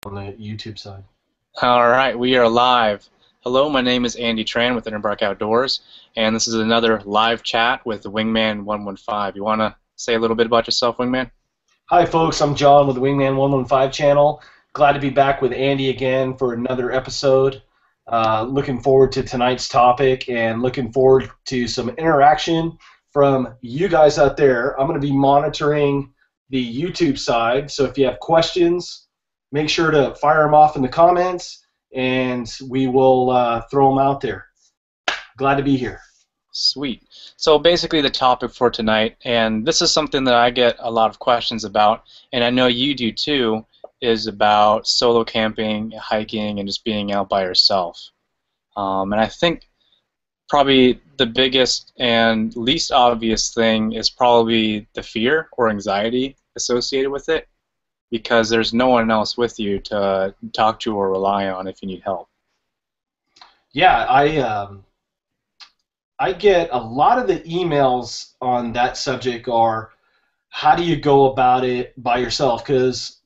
on the YouTube side. All right, we are live. Hello, my name is Andy Tran with InnerBark Outdoors, and this is another live chat with Wingman115. You want to say a little bit about yourself, Wingman? Hi, folks. I'm John with the Wingman115 channel. Glad to be back with Andy again for another episode. Looking forward to tonight's topic and looking forward to some interaction from you guys out there. I'm going to be monitoring the YouTube side, so if you have questions, make sure to fire them off in the comments, and we will throw them out there. Glad to be here. Sweet. So basically the topic for tonight, and this is something that I get a lot of questions about, and I know you do too, is about solo camping, hiking, and just being out by yourself. And I think probably the biggest and least obvious thing is probably the fear or anxiety associated with it, because there's no one else with you to talk to or rely on if you need help. Yeah, I get a lot of the emails on that subject are, how do you go about it by yourself? Because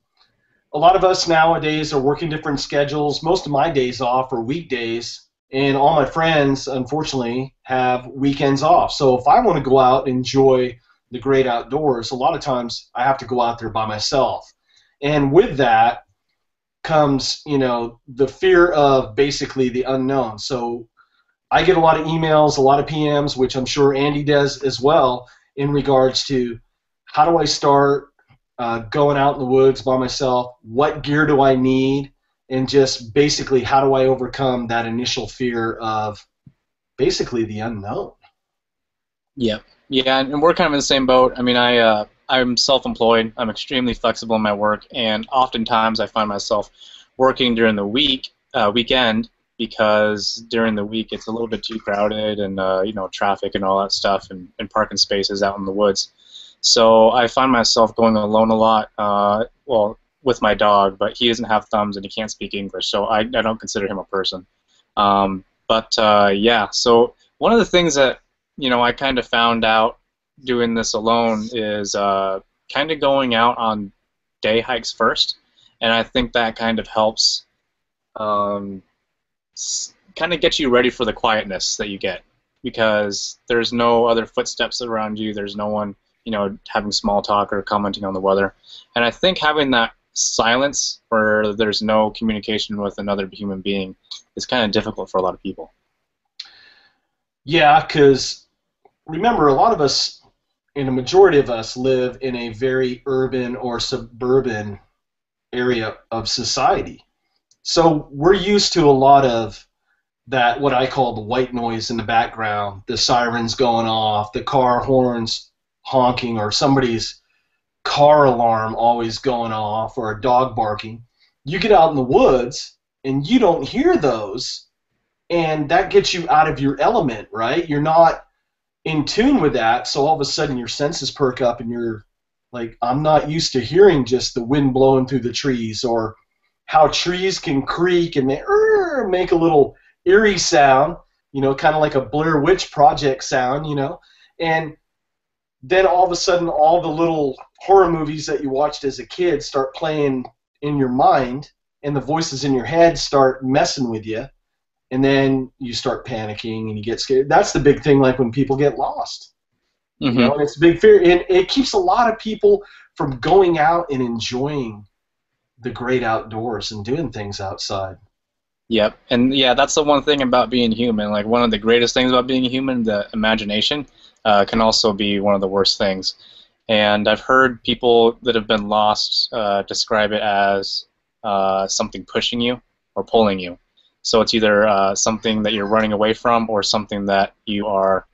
a lot of us nowadays are working different schedules. Most of my days off are weekdays, and all my friends, unfortunately, have weekends off. So if I want to go out and enjoy the great outdoors, a lot of times I have to go out there by myself. And with that comes, the fear of basically the unknown. So I get a lot of emails, a lot of PMs, which I'm sure Andy does as well, in regards to how do I start going out in the woods by myself, what gear do I need, and just basically how do I overcome that initial fear of basically the unknown. Yeah, yeah, and we're kind of in the same boat. I mean, I'm self-employed. I'm extremely flexible in my work, and oftentimes I find myself working during the weekend, because during the week it's a little bit too crowded, and traffic and all that stuff, and parking spaces out in the woods. So I find myself going alone a lot. Well, with my dog, but he doesn't have thumbs and he can't speak English, so I don't consider him a person. Yeah, so one of the things that I kind of found out doing this alone is kind of going out on day hikes first, and I think that kind of helps kind of get you ready for the quietness that you get, because there's no other footsteps around you, there's no one having small talk or commenting on the weather, and I think having that silence where there's no communication with another human being is kind of difficult for a lot of people. Yeah, because remember, a lot of us, and a majority of us, live in a very urban or suburban area of society. So we're used to a lot of that, what I call the white noise in the background, the sirens going off, the car horns honking, or somebody's car alarm always going off, or a dog barking. You get out in the woods and you don't hear those, and that gets you out of your element, right? You're not in tune with that, so all of a sudden your senses perk up and you're like, I'm not used to hearing just the wind blowing through the trees, or how trees can creak and make a little eerie sound, kind of like a Blair Witch Project sound, and then all of a sudden all the little horror movies that you watched as a kid start playing in your mind, and the voices in your head start messing with you, and then you start panicking and you get scared. That's the big thing, like when people get lost. Mm-hmm. And it's a big fear, and it keeps a lot of people from going out and enjoying the great outdoors and doing things outside. Yep, and yeah, that's the one thing about being human. Like, one of the greatest things about being human, the imagination, can also be one of the worst things. And I've heard people that have been lost describe it as something pushing you or pulling you. So it's either something that you're running away from, or something that you are,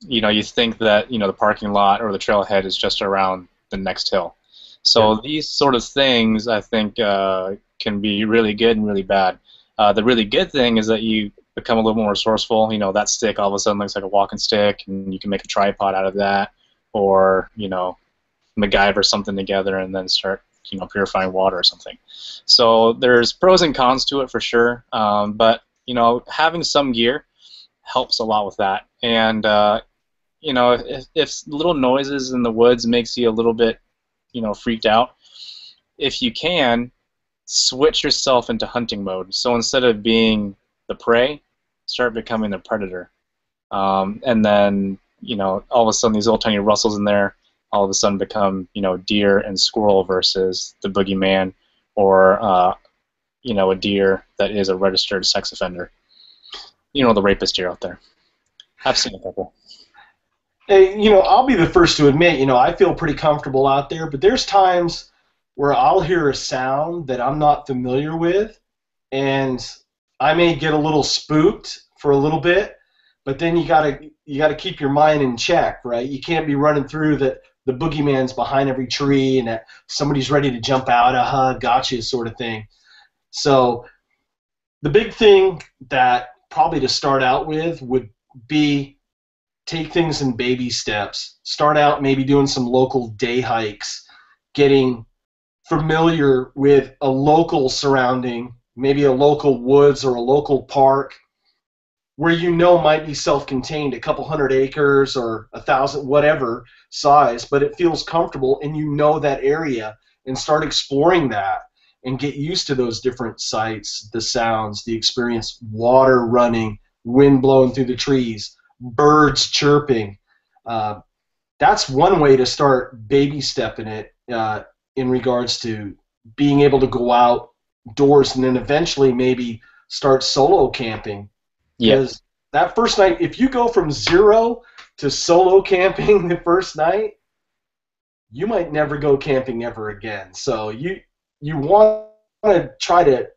you think that the parking lot or the trailhead is just around the next hill. So Yeah. these sort of things, I think, can be really good and really bad. The really good thing is that you become a little more resourceful. That stick all of a sudden looks like a walking stick, and you can make a tripod out of that, or MacGyver something together and then start purifying water or something. So there's pros and cons to it for sure, but having some gear helps a lot with that. And if little noises in the woods makes you a little bit freaked out, if you can, switch yourself into hunting mode. So instead of being the prey, start becoming the predator. And then, all of a sudden these little tiny rustles in there all of a sudden become, deer and squirrel versus the boogeyman, or, a deer that is a registered sex offender. The rapist deer out there. I've seen a couple. Hey, I'll be the first to admit, I feel pretty comfortable out there, but there's times where I'll hear a sound that I'm not familiar with, and I may get a little spooked for a little bit, but then you gotta keep your mind in check, right? You can't be running through the boogeyman's behind every tree and that somebody's ready to jump out, gotcha, sort of thing. So the big thing that probably to start out with would be take things in baby steps. Start out maybe doing some local day hikes, getting familiar with a local surrounding, maybe a local woods or a local park where might be self-contained, a couple hundred acres or 1,000, whatever size, but it feels comfortable and that area, and start exploring that and get used to those different sights, the sounds, the experience, water running, wind blowing through the trees, birds chirping. That's one way to start baby stepping it in regards to being able to go outdoors, and then eventually maybe start solo camping. Because that first night, if you go from 0 to solo camping the first night, you might never go camping ever again. So you want to try to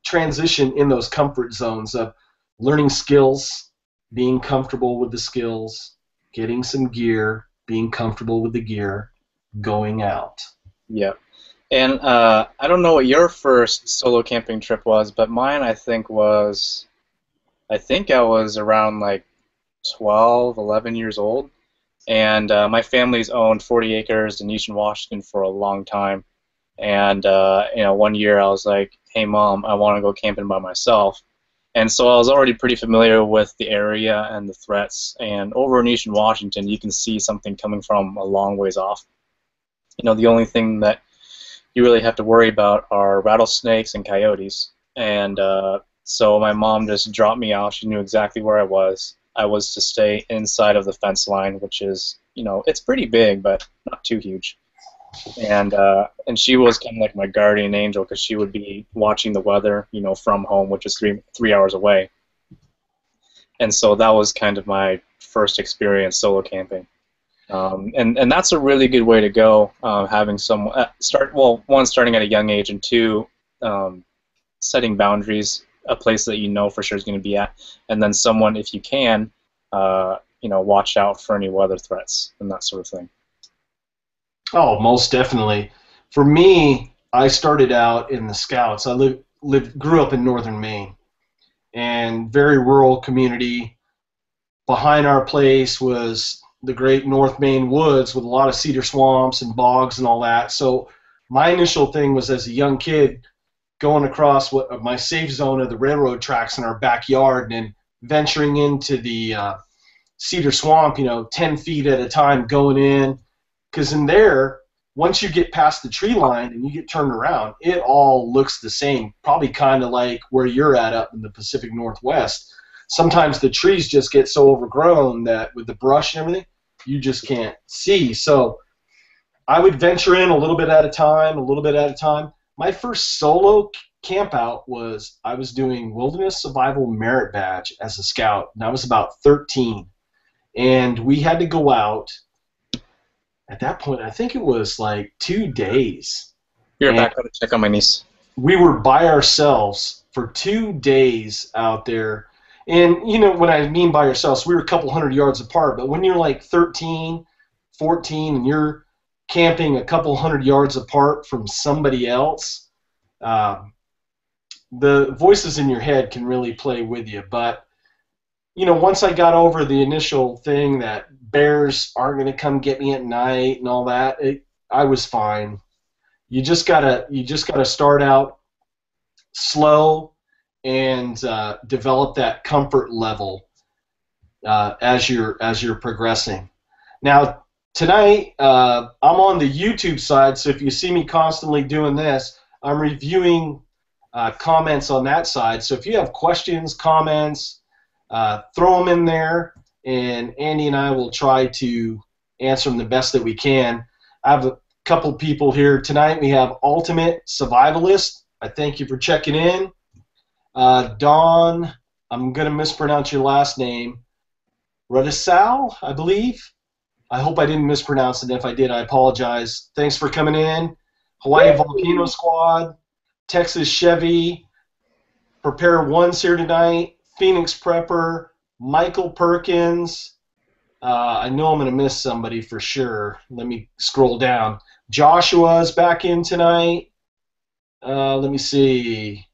transition in those comfort zones of learning skills, being comfortable with the skills, getting some gear, being comfortable with the gear, going out. Yeah. And I don't know what your first solo camping trip was, but mine I think I was around like 12, 11 years old, and my family's owned 40 acres in Eastern Washington for a long time. And one year I was like, "Hey, Mom, I want to go camping by myself." And so I was already pretty familiar with the area and the threats. And over in Eastern Washington, you can see something coming from a long ways off. The only thing that you really have to worry about are rattlesnakes and coyotes. And so my mom just dropped me off. She knew exactly where I was. I was to stay inside of the fence line, which is, it's pretty big, but not too huge. And she was kind of like my guardian angel, because she would be watching the weather, from home, which is three hours away. And so that was kind of my first experience solo camping. And that's a really good way to go, having someone one, starting at a young age, and two, setting boundaries, a place that for sure is going to be at, and then someone, if you can, watch out for any weather threats and that sort of thing. Oh, most definitely. For me, I started out in the Scouts. I grew up in northern Maine, and very rural community. Behind our place was the great North Maine woods with a lot of cedar swamps and bogs and all that. So my initial thing was, as a young kid, going across my safe zone of the railroad tracks in our backyard and venturing into the cedar swamp, 10 feet at a time, going in. Because in there, once you get past the tree line and you get turned around, it all looks the same, probably kind of like where you're at up in the Pacific Northwest. Sometimes the trees just get so overgrown that with the brush and everything, you just can't see. So I would venture in a little bit at a time, a little bit at a time. My first solo camp out I was doing Wilderness Survival Merit Badge as a scout, and I was about 13. And we had to go out. At that point, I think it was like 2 days. You're back to check on my niece. We were by ourselves for 2 days out there. And, what I mean by ourselves, we were a couple hundred yards apart. But when you're like 13, 14, and you're camping a couple hundred yards apart from somebody else, the voices in your head can really play with you. But, once I got over the initial thing that bears aren't going to come get me at night and all that, I was fine. You just gotta start out slow and develop that comfort level as you're progressing. Now, tonight, I'm on the YouTube side, so if you see me constantly doing this, I'm reviewing comments on that side. So if you have questions, comments, throw them in there, and Andy and I will try to answer them the best that we can. I have a couple people here tonight. We have Ultimate Survivalist. I thank you for checking in. Dawn, I'm going to mispronounce your last name. Rudisal, I believe. I hope I didn't mispronounce it. If I did, I apologize. Thanks for coming in. Hawaii Volcano Squad, Texas Chevy, Prepare One's here tonight, Phoenix Prepper, Michael Perkins. I know I'm going to miss somebody for sure. Let me scroll down. Joshua's back in tonight. Let me see.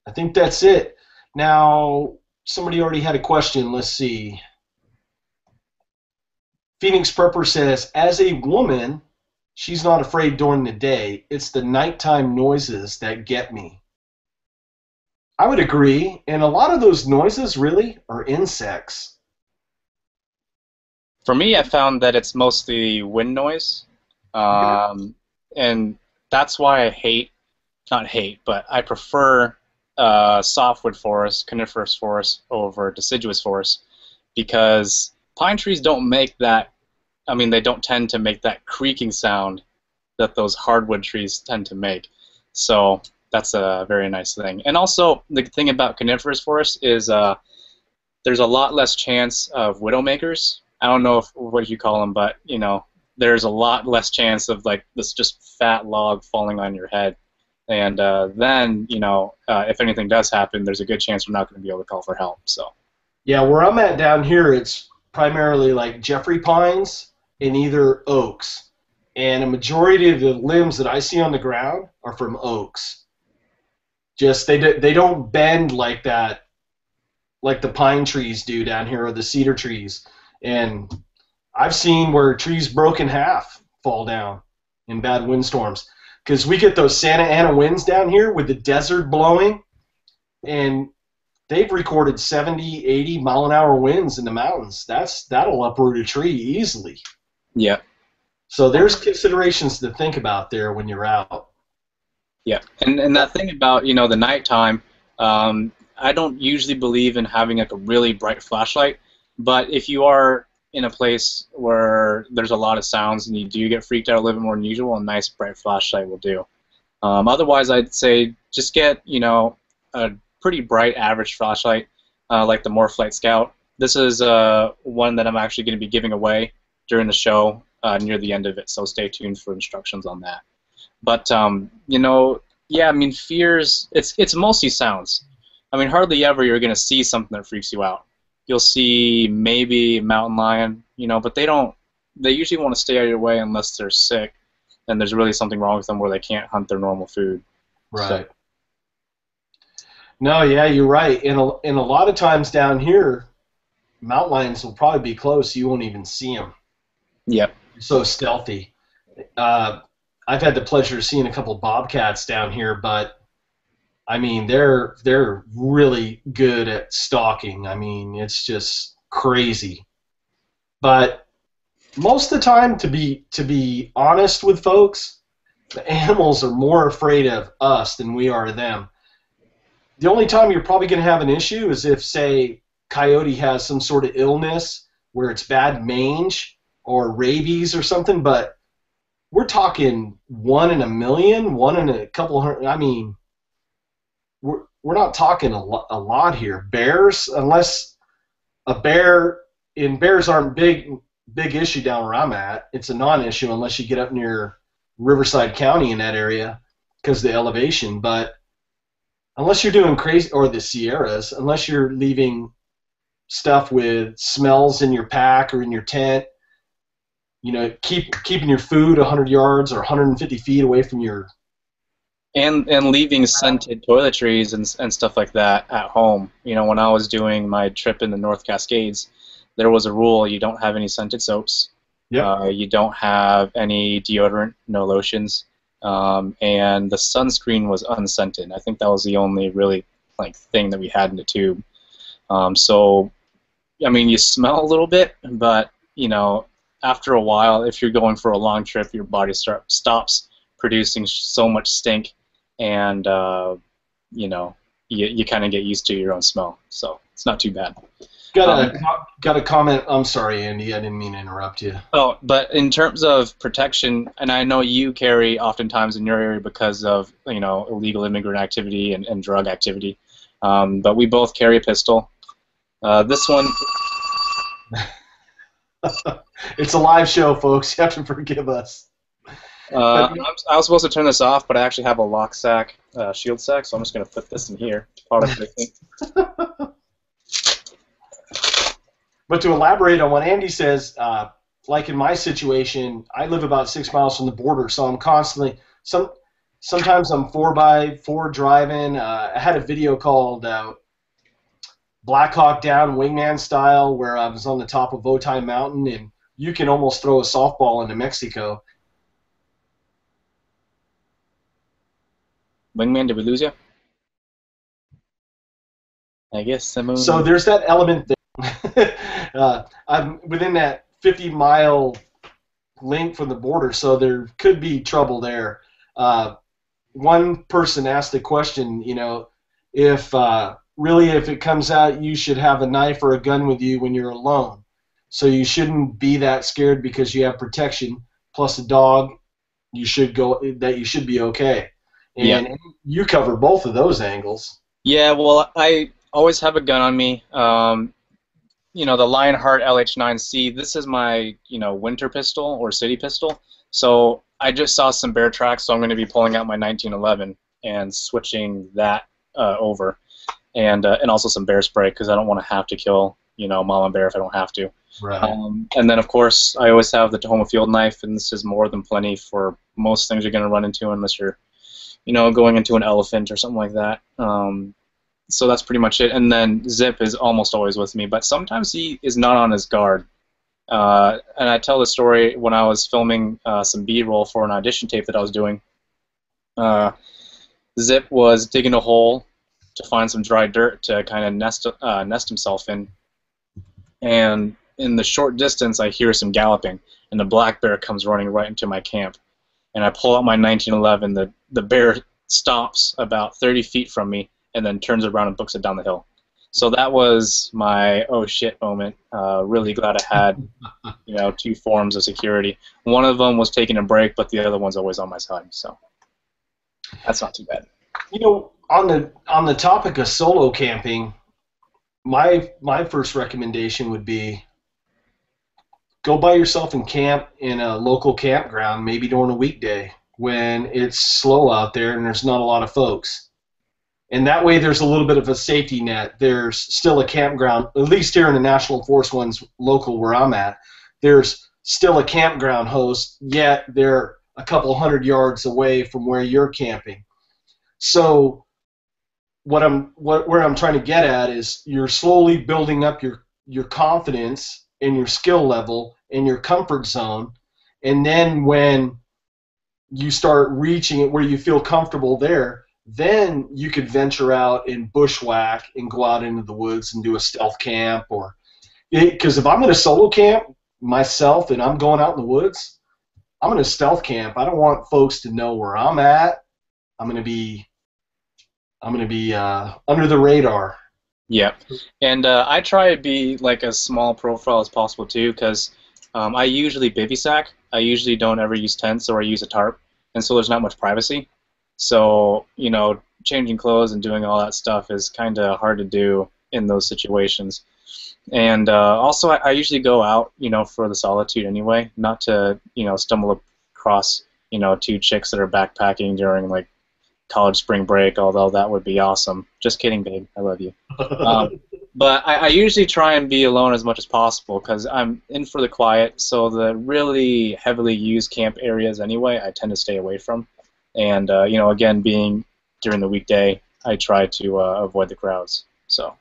I think that's it. Now, somebody already had a question. Let's see. Phoenix Prepper says, as a woman, she's not afraid during the day. It's the nighttime noises that get me. I would agree. And a lot of those noises really are insects. For me, I found that it's mostly wind noise, and that's why I not hate, but I prefer softwood forest, coniferous forest over deciduous forest, because pine trees don't make that. I mean, they don't tend to make that creaking sound that those hardwood trees tend to make. So that's a very nice thing. And also, the thing about coniferous forest is there's a lot less chance of widowmakers. I don't know what you call them, but you know, there's a lot less chance of like this just fat log falling on your head. And then, you know, if anything does happen, there's a good chance you're not going to be able to call for help. So. Yeah, where I'm at down here, it's primarily like Jeffrey pines and either oaks. And a majority of the limbs that I see on the ground are from oaks. Just they don't bend like that, like the pine trees do down here or the cedar trees. And I've seen where trees broke in half fall down in bad windstorms because we get those Santa Ana winds down here with the desert blowing, and they've recorded 70, 80 mile an hour winds in the mountains. That'll uproot a tree easily. Yeah. So there's considerations to think about there when you're out. Yeah, and that thing about, you know, the nighttime, I don't usually believe in having like a really bright flashlight, but if you are in a place where there's a lot of sounds and you do get freaked out a little bit more than usual, a nice bright flashlight will do. Otherwise, I'd say just get, you know, a pretty bright average flashlight, like the Morphlite Scout. This is one that I'm actually going to be giving away during the show near the end of it, so stay tuned for instructions on that. But you know, yeah, I mean, fears. It's mostly sounds. I mean, hardly ever you're gonna see something that freaks you out. You'll see maybe a mountain lion, you know, but they don't. They usually want to stay out of your way unless they're sick, and there's really something wrong with them where they can't hunt their normal food. Right. So. No, yeah, you're right. And a lot of times down here, mountain lions will probably be close. You won't even see them. Yep. They're so stealthy. I've had the pleasure of seeing a couple bobcats down here, but I mean they're really good at stalking. I mean it's just crazy. But most of the time, to be honest with folks, the animals are more afraid of us than we are them. The only time you're probably going to have an issue is if, say, coyote has some sort of illness where it's bad mange or rabies or something, but we're talking 1 in a million, 1 in a couple hundred. I mean, we're not talking a lot here. Bears, unless a bear, and bears aren't big issue down where I'm at. It's a non-issue unless you get up near Riverside County in that area because of the elevation. But unless you're doing crazy, or the Sierras, unless you're leaving stuff with smells in your pack or in your tent, you know, keeping your food 100 yards or 150 feet away from your... And leaving scented toiletries and stuff like that at home. You know, when I was doing my trip in the North Cascades, there was a rule: you don't have any scented soaps. Yep. You don't have any deodorant, no lotions, and the sunscreen was unscented. I think that was the only really like thing that we had in the tube. So, I mean, you smell a little bit, but you know, after a while, if you're going for a long trip, your body stops producing so much stink, and you know, you kind of get used to your own smell. So it's not too bad. Got a comment. I'm sorry, Andy. I didn't mean to interrupt you. Oh, but in terms of protection, and I know you carry oftentimes in your area because of illegal immigrant activity and drug activity, but we both carry a pistol. This one. It's a live show, folks. You have to forgive us. I was supposed to turn this off, but I actually have a lock sack, shield sack, so I'm just going to put this in here. Product placement. But to elaborate on what Andy says, like in my situation, I live about 6 miles from the border, so I'm constantly sometimes I'm 4x4 driving. I had a video called Black Hawk Down Wingman style, where I was on the top of Otay Mountain, and you can almost throw a softball into Mexico. Wingman, did we lose you? I guess I'm moving. So there's that element there. I'm within that 50-mile link from the border, so there could be trouble there. One person asked the question, if it comes out you should have a knife or a gun with you when you're alone. So you shouldn't be that scared because you have protection plus a dog. You should be okay. And yeah. You cover both of those angles. Yeah, well, I always have a gun on me. The Lionheart LH9C, this is my, winter pistol or city pistol. So I just saw some bear tracks, so I'm going to be pulling out my 1911 and switching that over. And also some bear spray, because I don't want to have to kill, mama bear if I don't have to. Right. And then, of course, I always have the Tahoma field knife, and this is more than plenty for most things you're going to run into unless you're, going into an elephant or something like that. So that's pretty much it. And then Zip is almost always with me, but sometimes he is not on his guard. And I tell the story when I was filming some B-roll for an audition tape that I was doing. Zip was digging a hole to find some dry dirt to kind of nest himself in. And in the short distance, I hear some galloping, and the black bear comes running right into my camp. And I pull out my 1911. The bear stops about 30 feet from me, and then turns around and books it down the hill. So that was my oh shit moment. Really glad I had, two forms of security. One of them was taking a break, but the other one's always on my side. So that's not too bad. On the topic of solo camping, my first recommendation would be go by yourself and camp in a local campground, maybe during a weekday when it's slow out there and there's not a lot of folks. And that way there's a little bit of a safety net. There's still a campground, at least here in the National Forest ones local where I'm at, there's still a campground host, yet they're a couple hundred yards away from where you're camping. So where I'm trying to get at is you're slowly building up your confidence and your skill level and your comfort zone, and then when you start reaching it where you feel comfortable there, then you could venture out and bushwhack and go out into the woods and do a stealth camp. Or because if I'm in a solo camp myself and I'm going out in the woods, I'm in a stealth camp. I don't want folks to know where I'm at. I'm going to be under the radar. Yeah, and I try to be like as small profile as possible too, because I usually bivy sack. I usually don't ever use tents or I use a tarp, and so there's not much privacy. So changing clothes and doing all that stuff is kind of hard to do in those situations. And also, I usually go out, for the solitude anyway, not to stumble across two chicks that are backpacking during like college spring break, although that would be awesome. Just kidding, babe. I love you. But I usually try and be alone as much as possible because I'm in for the quiet. So the really heavily used camp areas anyway, I tend to stay away from. And again, being during the weekday, I try to avoid the crowds. So.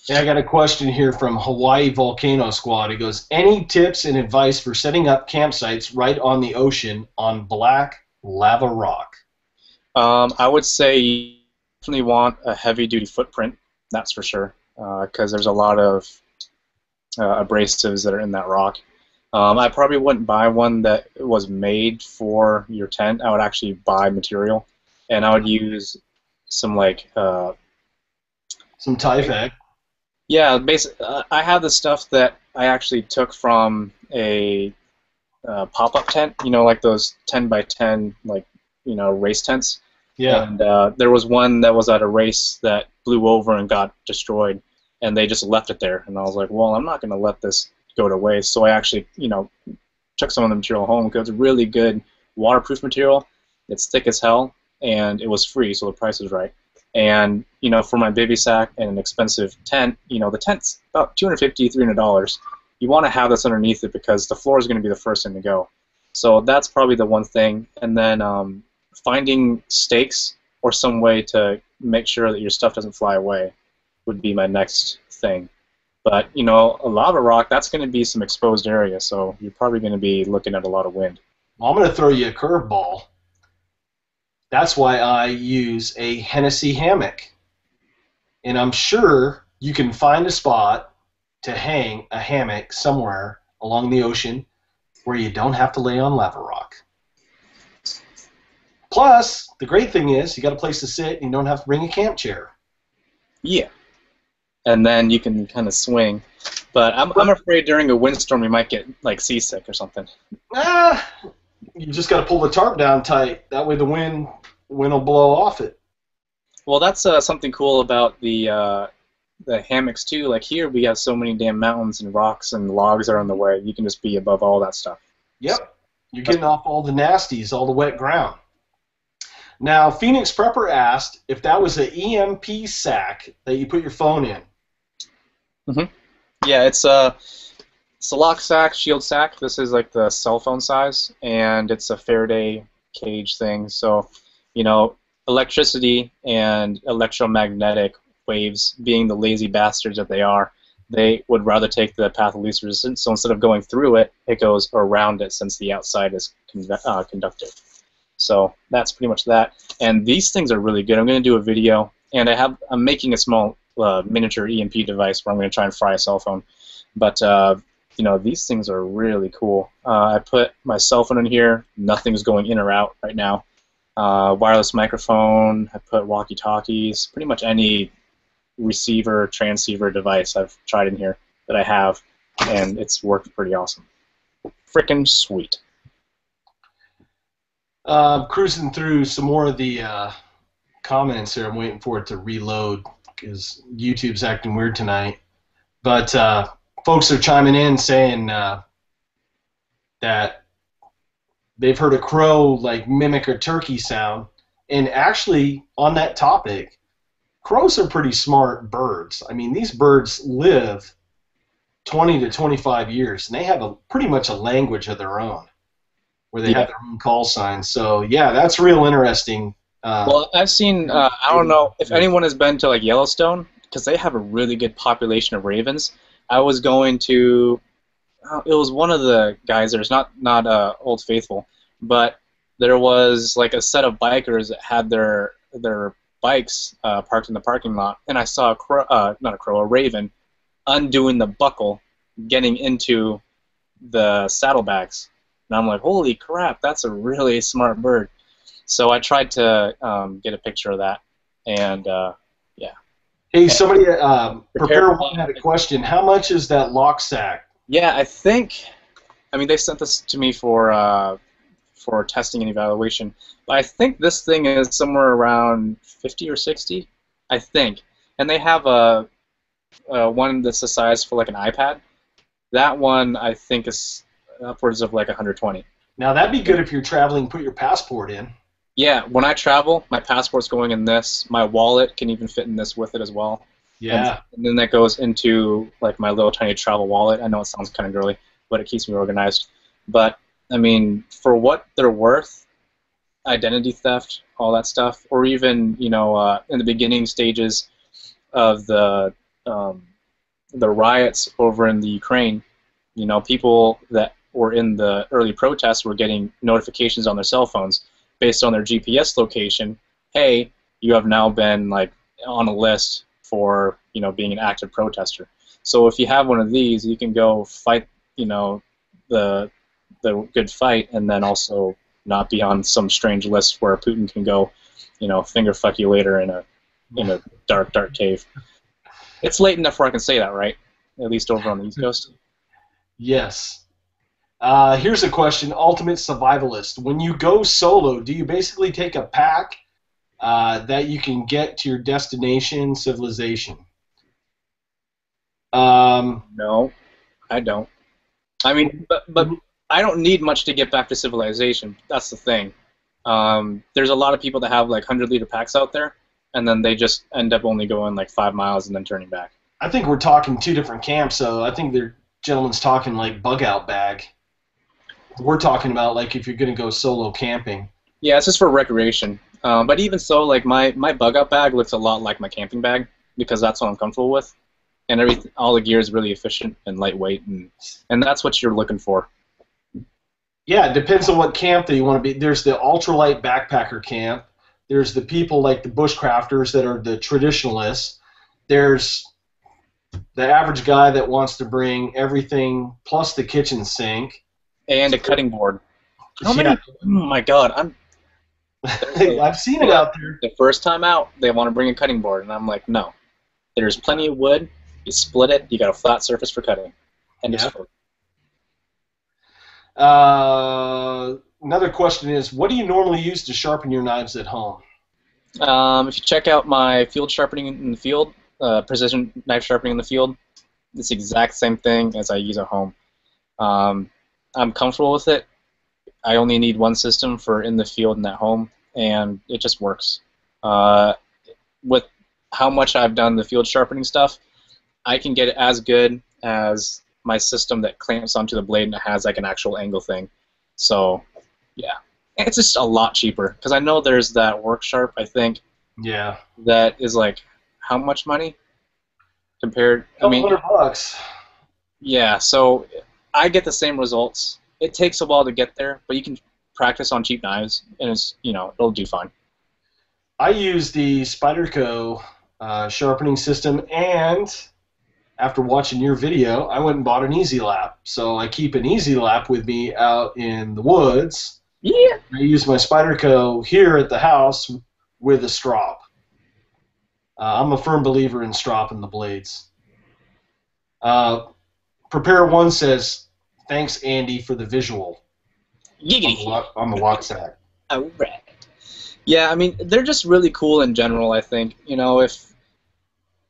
Yeah, I got a question here from Hawaii Volcano Squad. It goes, any tips and advice for setting up campsites right on the ocean on black lava rock? I would say you definitely want a heavy-duty footprint, that's for sure, because there's a lot of abrasives that are in that rock. I probably wouldn't buy one that was made for your tent. I would actually buy material, and I would use some like Some Tyvek. yeah, I have the stuff that I actually took from a pop-up tent. You know, like those 10 by 10 like race tents. Yeah. And there was one that was at a race that blew over and got destroyed, and they just left it there. And I was like, well, I'm not going to let this go to waste. So I actually, took some of the material home because it's really good waterproof material. It's thick as hell, and it was free, so the price was right. And for my baby sack and an expensive tent, the tent's about $250, $300. You want to have this underneath it because the floor is going to be the first thing to go. So that's probably the one thing. And then finding stakes or some way to make sure that your stuff doesn't fly away would be my next thing. But, a lava rock, that's going to be some exposed area, so you're probably going to be looking at a lot of wind. Well, I'm going to throw you a curveball. That's why I use a Hennessy hammock. And I'm sure you can find a spot to hang a hammock somewhere along the ocean where you don't have to lay on lava rock. Plus, the great thing is you got a place to sit and you don't have to bring a camp chair. Yeah. And then you can kind of swing. But I'm afraid during a windstorm you might get like seasick or something. You just got to pull the tarp down tight. That way the wind will blow off it. Well, that's something cool about the hammocks too. Like here we have so many damn mountains and rocks and logs are on the way. You can just be above all that stuff. Yep. So, you're getting off all the nasties, all the wet ground. Now, Phoenix Prepper asked if that was an EMP sack that you put your phone in. Mm-hmm. Yeah, it's a lock sack, shield sack. This is like the cell phone size, and it's a Faraday cage thing. So, electricity and electromagnetic waves, being the lazy bastards that they are, they would rather take the path of least resistance. So instead of going through it, it goes around it since the outside is conductive. So that's pretty much that. And these things are really good. I'm going to do a video, and I'm making a small miniature EMP device where I'm going to try and fry a cell phone. But these things are really cool. I put my cell phone in here. Nothing's going in or out right now. Wireless microphone. I put walkie-talkies. Pretty much any receiver, transceiver device I've tried in here that I have, and it's worked pretty awesome. Frickin' sweet. Cruising through some more of the comments here. I'm waiting for it to reload because YouTube's acting weird tonight. But folks are chiming in saying that they've heard a crow like mimic a turkey sound. And actually, on that topic, crows are pretty smart birds. I mean, these birds live 20 to 25 years, and they have pretty much a language of their own, where they have their own call signs. So, yeah, that's real interesting. Well, I've seen, I don't know if anyone has been to like Yellowstone, because they have a really good population of ravens. I was going to, it was one of the geysers, not Old Faithful, but there was like a set of bikers that had their bikes parked in the parking lot, and I saw a raven undoing the buckle, getting into the saddlebags. And I'm like, holy crap, that's a really smart bird. So I tried to get a picture of that, and yeah. Hey, somebody, Prepare One had a question. How much is that lock sack? Yeah, I mean, they sent this to me for testing and evaluation. But I think this thing is somewhere around 50 or 60, I think. And they have a one that's the size for like an iPad. That one I think is upwards of like 120. Now that'd be good if you're traveling. Put your passport in. Yeah, when I travel, my passport's going in this. My wallet can even fit in this with it as well. Yeah. And then that goes into like my little tiny travel wallet. I know it sounds kind of girly, but it keeps me organized. But I mean, for what they're worth, identity theft, all that stuff, or even in the beginning stages of the riots over in the Ukraine, people that were in the early protests were getting notifications on their cell phones based on their GPS location. Hey, you have now been like on a list for being an active protester. So if you have one of these, you can go fight the the good fight, and then also not be on some strange list where Putin can go, finger fuck you later in a dark cave. It's late enough where I can say that, right? At least over on the East Coast. Yes. Here's a question, Ultimate Survivalist. When you go solo, do you basically take a pack that you can get to your destination civilization? No, I don't. I mean, but I don't need much to get back to civilization. That's the thing. There's a lot of people that have like 100-liter packs out there, and then they just end up only going like 5 miles and then turning back. I think we're talking two different camps, so I think the gentleman's talking like bug-out bag. We're talking about like if you're going to go solo camping. Yeah, it's just for recreation. But even so, like my bug-out bag looks a lot like my camping bag because that's what I'm comfortable with, and all the gear is really efficient and lightweight, and that's what you're looking for. Yeah, it depends on what camp that you want to be. There's the ultralight backpacker camp. There's the people like the bushcrafters that are the traditionalists. There's the average guy that wants to bring everything plus the kitchen sink. And a cutting board. Yeah. Oh my God, I've seen it out there. The first time out, they want to bring a cutting board, and I'm like, no. There's plenty of wood. You split it. You got a flat surface for cutting. And Yeah. it's full. Another question is, what do you normally use to sharpen your knives at home? If you check out my field sharpening in the field, precision knife sharpening in the field, it's the exact same thing as I use at home. I'm comfortable with it. I only need one system for in the field and at home, and it just works. With how much I've done the field sharpening stuff, I can get it as good as my system that clamps onto the blade and it has like an actual angle thing. So, yeah. And it's just a lot cheaper, because I know there's that Work Sharp, I think. Yeah. That is like, how much money? Compared, I mean, $100. yeah, so I get the same results. It takes a while to get there, but you can practice on cheap knives, and it's, it'll do fine. I use the Spyderco sharpening system, and after watching your video, I went and bought an Easy Lap. So I keep an Easy Lap with me out in the woods. Yeah. I use my Spyderco here at the house with a strop. I'm a firm believer in stropping the blades. Prepare One says, thanks, Andy, for the visual on the WhatsApp. All right. Yeah, I mean, they're just really cool in general, I think.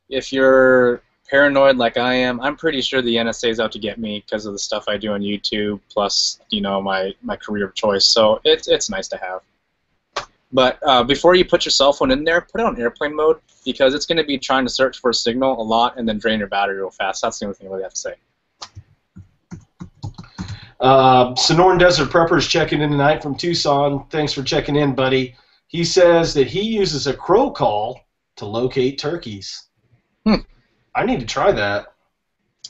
If you're paranoid like I am, I'm pretty sure the NSA is out to get me because of the stuff I do on YouTube, plus, my career of choice. So it's nice to have. But before you put your cell phone in there, put it on airplane mode, because it's going to be trying to search for a signal a lot and then drain your battery real fast. That's the only thing I really have to say. Sonoran Desert Prepper's checking in tonight from Tucson. Thanks for checking in, buddy. He says that he uses a crow call to locate turkeys. I need to try that.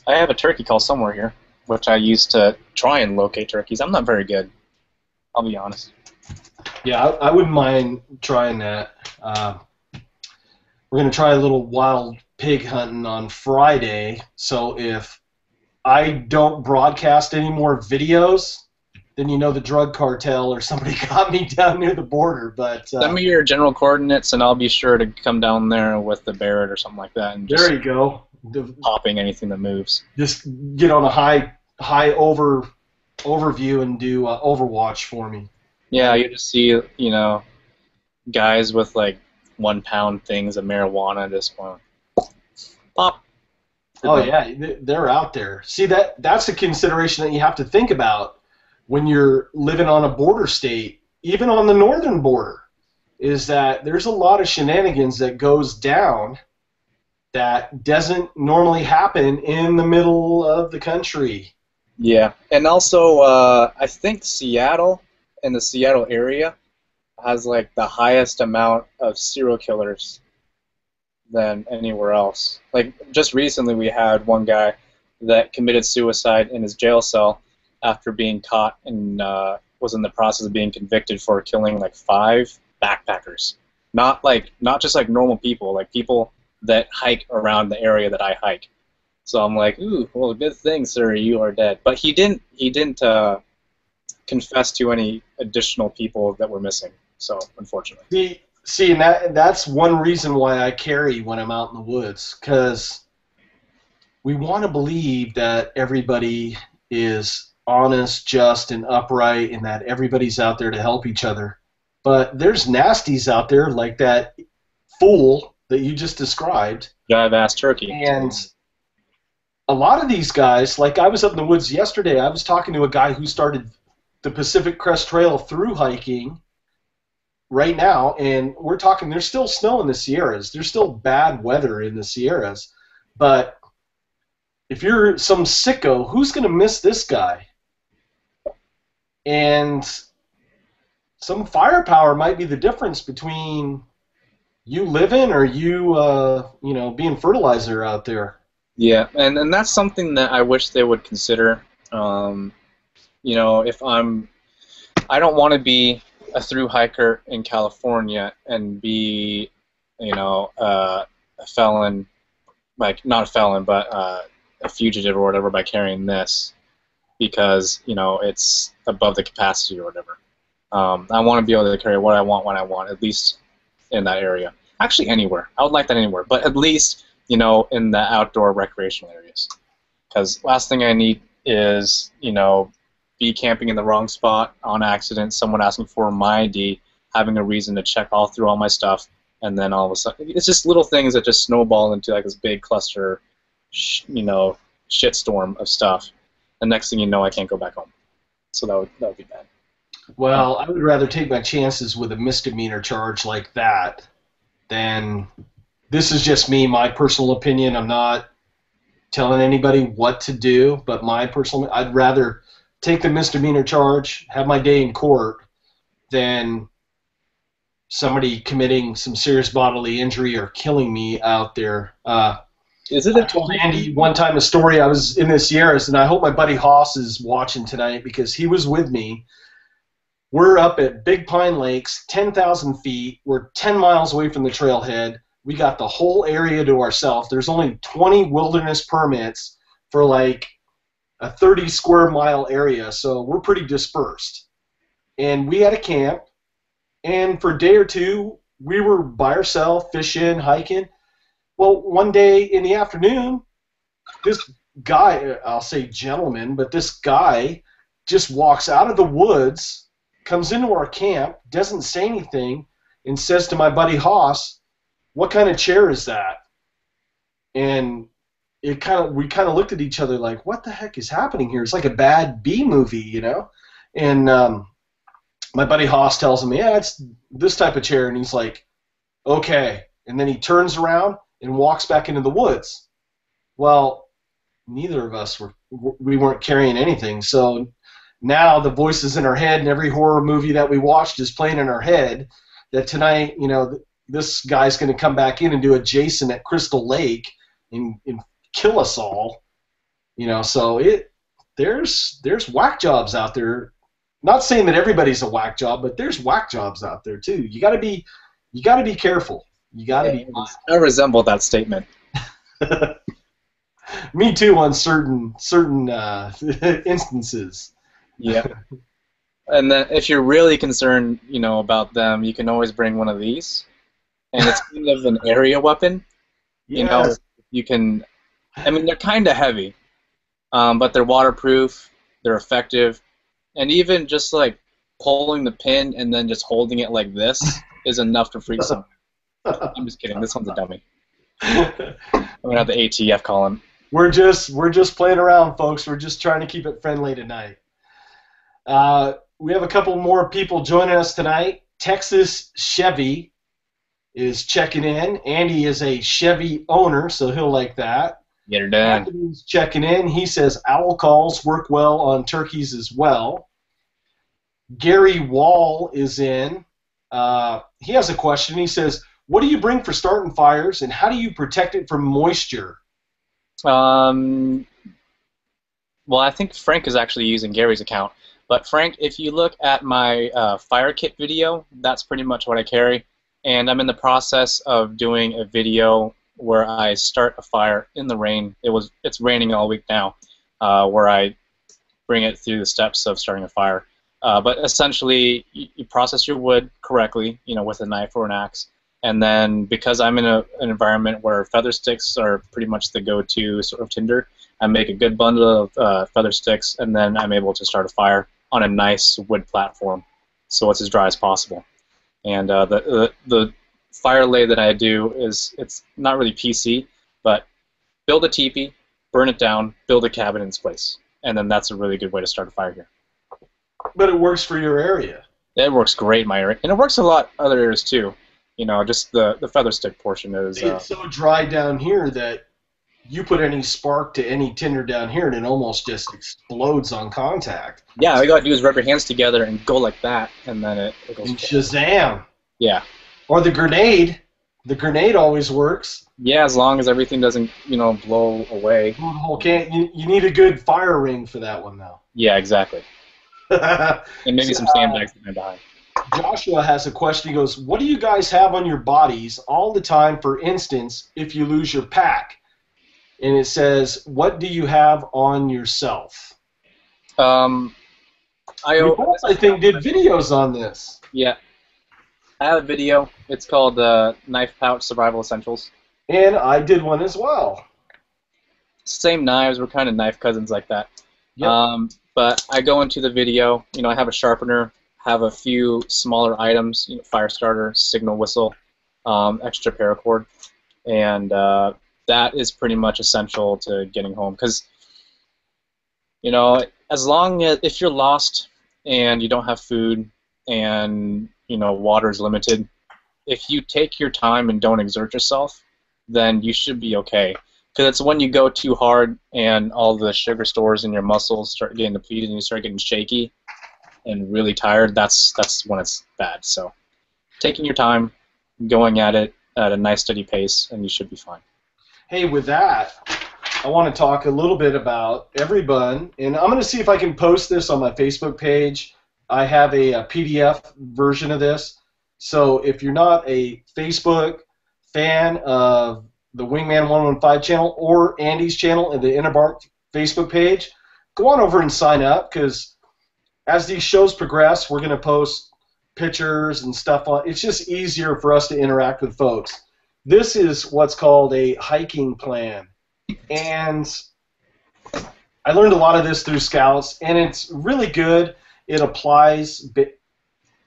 I have a turkey call somewhere here, which I use to try and locate turkeys. I'm not very good, I'll be honest. Yeah, I wouldn't mind trying that. We're going to try a little wild pig hunting on Friday, so if I don't broadcast any more videos, then the drug cartel or somebody got me down near the border. But send me your general coordinates, and I'll be sure to come down there with the Barrett or something like that. And there you go. Popping anything that moves. Just get on a high overview and do Overwatch for me. Yeah, you just see guys with like 1 pound things of marijuana just going pop. Oh yeah, they're out there. See, that's a consideration that you have to think about when you're living on a border state, even on the northern border, is that there's a lot of shenanigans that goes down that doesn't normally happen in the middle of the country. Yeah, and also I think Seattle and the Seattle area has like the highest amount of serial killers than anywhere else. Like just recently we had one guy that committed suicide in his jail cell after being caught and was in the process of being convicted for killing like 5 backpackers. Not just like normal people, like people that hike around the area that I hike. So I'm like, ooh, well, good thing, sir, you are dead. But he didn't confess to any additional people that were missing. So unfortunately. See, and that's one reason why I carry when I'm out in the woods, because we want to believe that everybody is honest, just, and upright, and that everybody's out there to help each other. But there's nasties out there like that fool that you just described, Jive ass turkey. and a lot of these guys, like I was up in the woods yesterday, I was talking to a guy who started the Pacific Crest Trail through hiking right now, and we're talking there's still snow in the Sierras. There's still bad weather in the Sierras. But if you're some sicko, who's going to miss this guy? And some firepower might be the difference between you living or you being fertilizer out there. Yeah, and that's something that I wish they would consider. If I don't want to be a through hiker in California and be, a felon, like not a felon, but a fugitive or whatever by carrying this because it's above the capacity or whatever. I want to be able to carry what I want when I want, at least in that area. Actually, anywhere. I would like that anywhere, but at least in the outdoor recreational areas. Because last thing I need is be camping in the wrong spot on accident, someone asking for my ID, having a reason to check all through all my stuff, and then all of a sudden, it's just little things that just snowball into like this big cluster, shitstorm of stuff. The next thing you know, I can't go back home. So that would be bad. Well, I would rather take my chances with a misdemeanor charge like that than this is just me, my personal opinion. I'm not telling anybody what to do, but I'd rather take the misdemeanor charge, have my day in court, than somebody committing some serious bodily injury or killing me out there. Is it I told Andy one time a story. I was in the Sierras, and I hope my buddy Haas is watching tonight because he was with me. We're up at Big Pine Lakes, 10,000 feet. We're 10 miles away from the trailhead. We got the whole area to ourselves. There's only 20 wilderness permits for like a 30 square mile area, so we're pretty dispersed. And we had a camp, and for a day or two, we were by ourselves, fishing, hiking. Well, one day in the afternoon, this guy, I'll say gentleman, but this guy just walks out of the woods, comes into our camp, doesn't say anything, and says to my buddy Haas, "What kind of chair is that?" And we kind of looked at each other like, "What the heck is happening here?" It's like a bad B movie, And my buddy Haas tells him, "Yeah, it's this type of chair," and he's like, "Okay." And then he turns around and walks back into the woods. Well, neither of us weren't carrying anything, so now the voices in our head and every horror movie that we watched is playing in our head that tonight, this guy's going to come back in and do a Jason at Crystal Lake and kill us all. So there's whack jobs out there. Not saying that everybody's a whack job, but there's whack jobs out there too. You got to be careful. You got to be. I resemble that statement. Me too on certain instances. Yeah. And then if you're really concerned, about them, you can always bring one of these, and it's kind of an area weapon. Yes. You can. I mean, they're kind of heavy, but they're waterproof. They're effective, and even just like pulling the pin and then just holding it like this is enough to freak someone. I'm just kidding. This one's a dummy. I'm gonna have the ATF call him. We're just playing around, folks. We're just trying to keep it friendly tonight. We have a couple more people joining us tonight. Texas Chevy is checking in. Andy is a Chevy owner, so he'll like that. Get her done. Anthony's checking in. He says owl calls work well on turkeys as well. Gary Wall is in. He has a question. He says, "What do you bring for starting fires, and how do you protect it from moisture?" Well, I think Frank is actually using Gary's account. But Frank, if you look at my fire kit video, that's pretty much what I carry. And I'm in the process of doing a video where I start a fire in the rain. It's raining all week now, where I bring it through the steps of starting a fire. But essentially, you process your wood correctly, with a knife or an axe, and then because I'm in an environment where feather sticks are pretty much the go-to sort of tinder, I make a good bundle of feather sticks, and then I'm able to start a fire on a nice wood platform, so it's as dry as possible. And the fire lay that I do it's not really PC, but build a teepee, burn it down, build a cabin in its place, and then that's a really good way to start a fire here. But it works for your area. It works great in my area, and it works a lot other areas too. Just the feather stick portion is. It's so dry down here that you put any spark to any tinder down here, and it almost just explodes on contact. Yeah, all you gotta do is rub your hands together and go like that, and then it goes. And Shazam! Yeah. Or the grenade. The grenade always works. Yeah, as long as everything doesn't, blow away. Blow the whole can. You need a good fire ring for that one, though. Yeah, exactly. And maybe some sandbags behind. Joshua has a question. He goes, what do you guys have on your bodies all the time, for instance, if you lose your pack? And it says, what do you have on yourself? I think did videos on this. Yeah. I have a video. It's called Knife Pouch Survival Essentials. And I did one as well. Same knives. We're kind of knife cousins like that. Yep. But I go into the video. I have a sharpener, have a few smaller items, fire starter, signal whistle, extra paracord, and that is pretty much essential to getting home. Because, as long as if you're lost and you don't have food and water is limited, if you take your time and don't exert yourself, then you should be okay. Because it's when you go too hard and all the sugar stores in your muscles start getting depleted and you start getting shaky and really tired, that's when it's bad. So taking your time, going at it at a nice steady pace, and you should be fine. Hey, with that, I want to talk a little bit about everyone, and I'm going to see if I can post this on my Facebook page. I have a PDF version of this, so if you're not a Facebook fan of the Wingman115 channel or Andy's channel and the InnerBark Facebook page, go on over and sign up, because as these shows progress, we're going to post pictures and stuff on. It's just easier for us to interact with folks. This is what's called a hiking plan, and I learned a lot of this through Scouts, and it's really good. It applies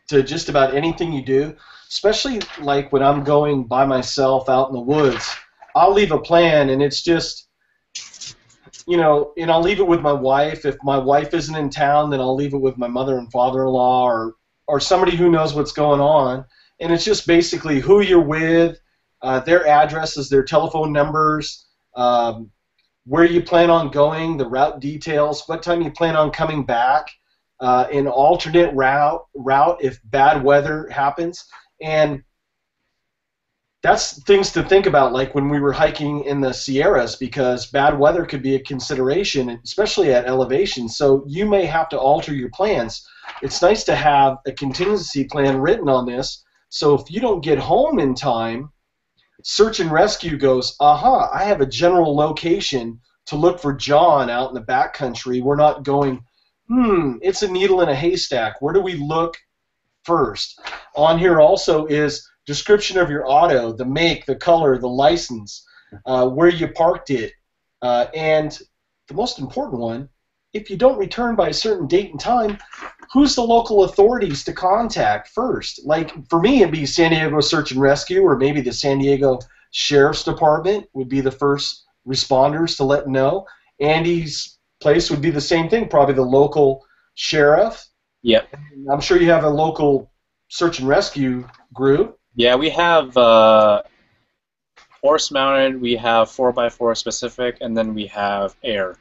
to just about anything you do, especially like when I'm going by myself out in the woods. I'll leave a plan, and it's just, and I'll leave it with my wife. If my wife isn't in town, then I'll leave it with my mother and father-in-law or somebody who knows what's going on. And it's just basically who you're with, their addresses, their telephone numbers, where you plan on going, the route details, what time you plan on coming back, an alternate route if bad weather happens. And that's things to think about, like when we were hiking in the Sierras, because bad weather could be a consideration, especially at elevation. So you may have to alter your plans. It's nice to have a contingency plan written on this, so if you don't get home in time, search and rescue goes, aha, I have a general location to look for John out in the backcountry. We're not going, it's a needle in a haystack. Where do we look first? On here also is description of your auto, the make, the color, the license, where you parked it, and the most important one, if you don't return by a certain date and time, who's the local authorities to contact first? Like for me, it'd be San Diego Search and Rescue, or maybe the San Diego Sheriff's Department would be the first responders to let know. Andy's place would be the same thing, probably the local sheriff. Yep. I'm sure you have a local search and rescue group. Yeah, we have horse-mounted, we have 4x4 specific, and then we have air.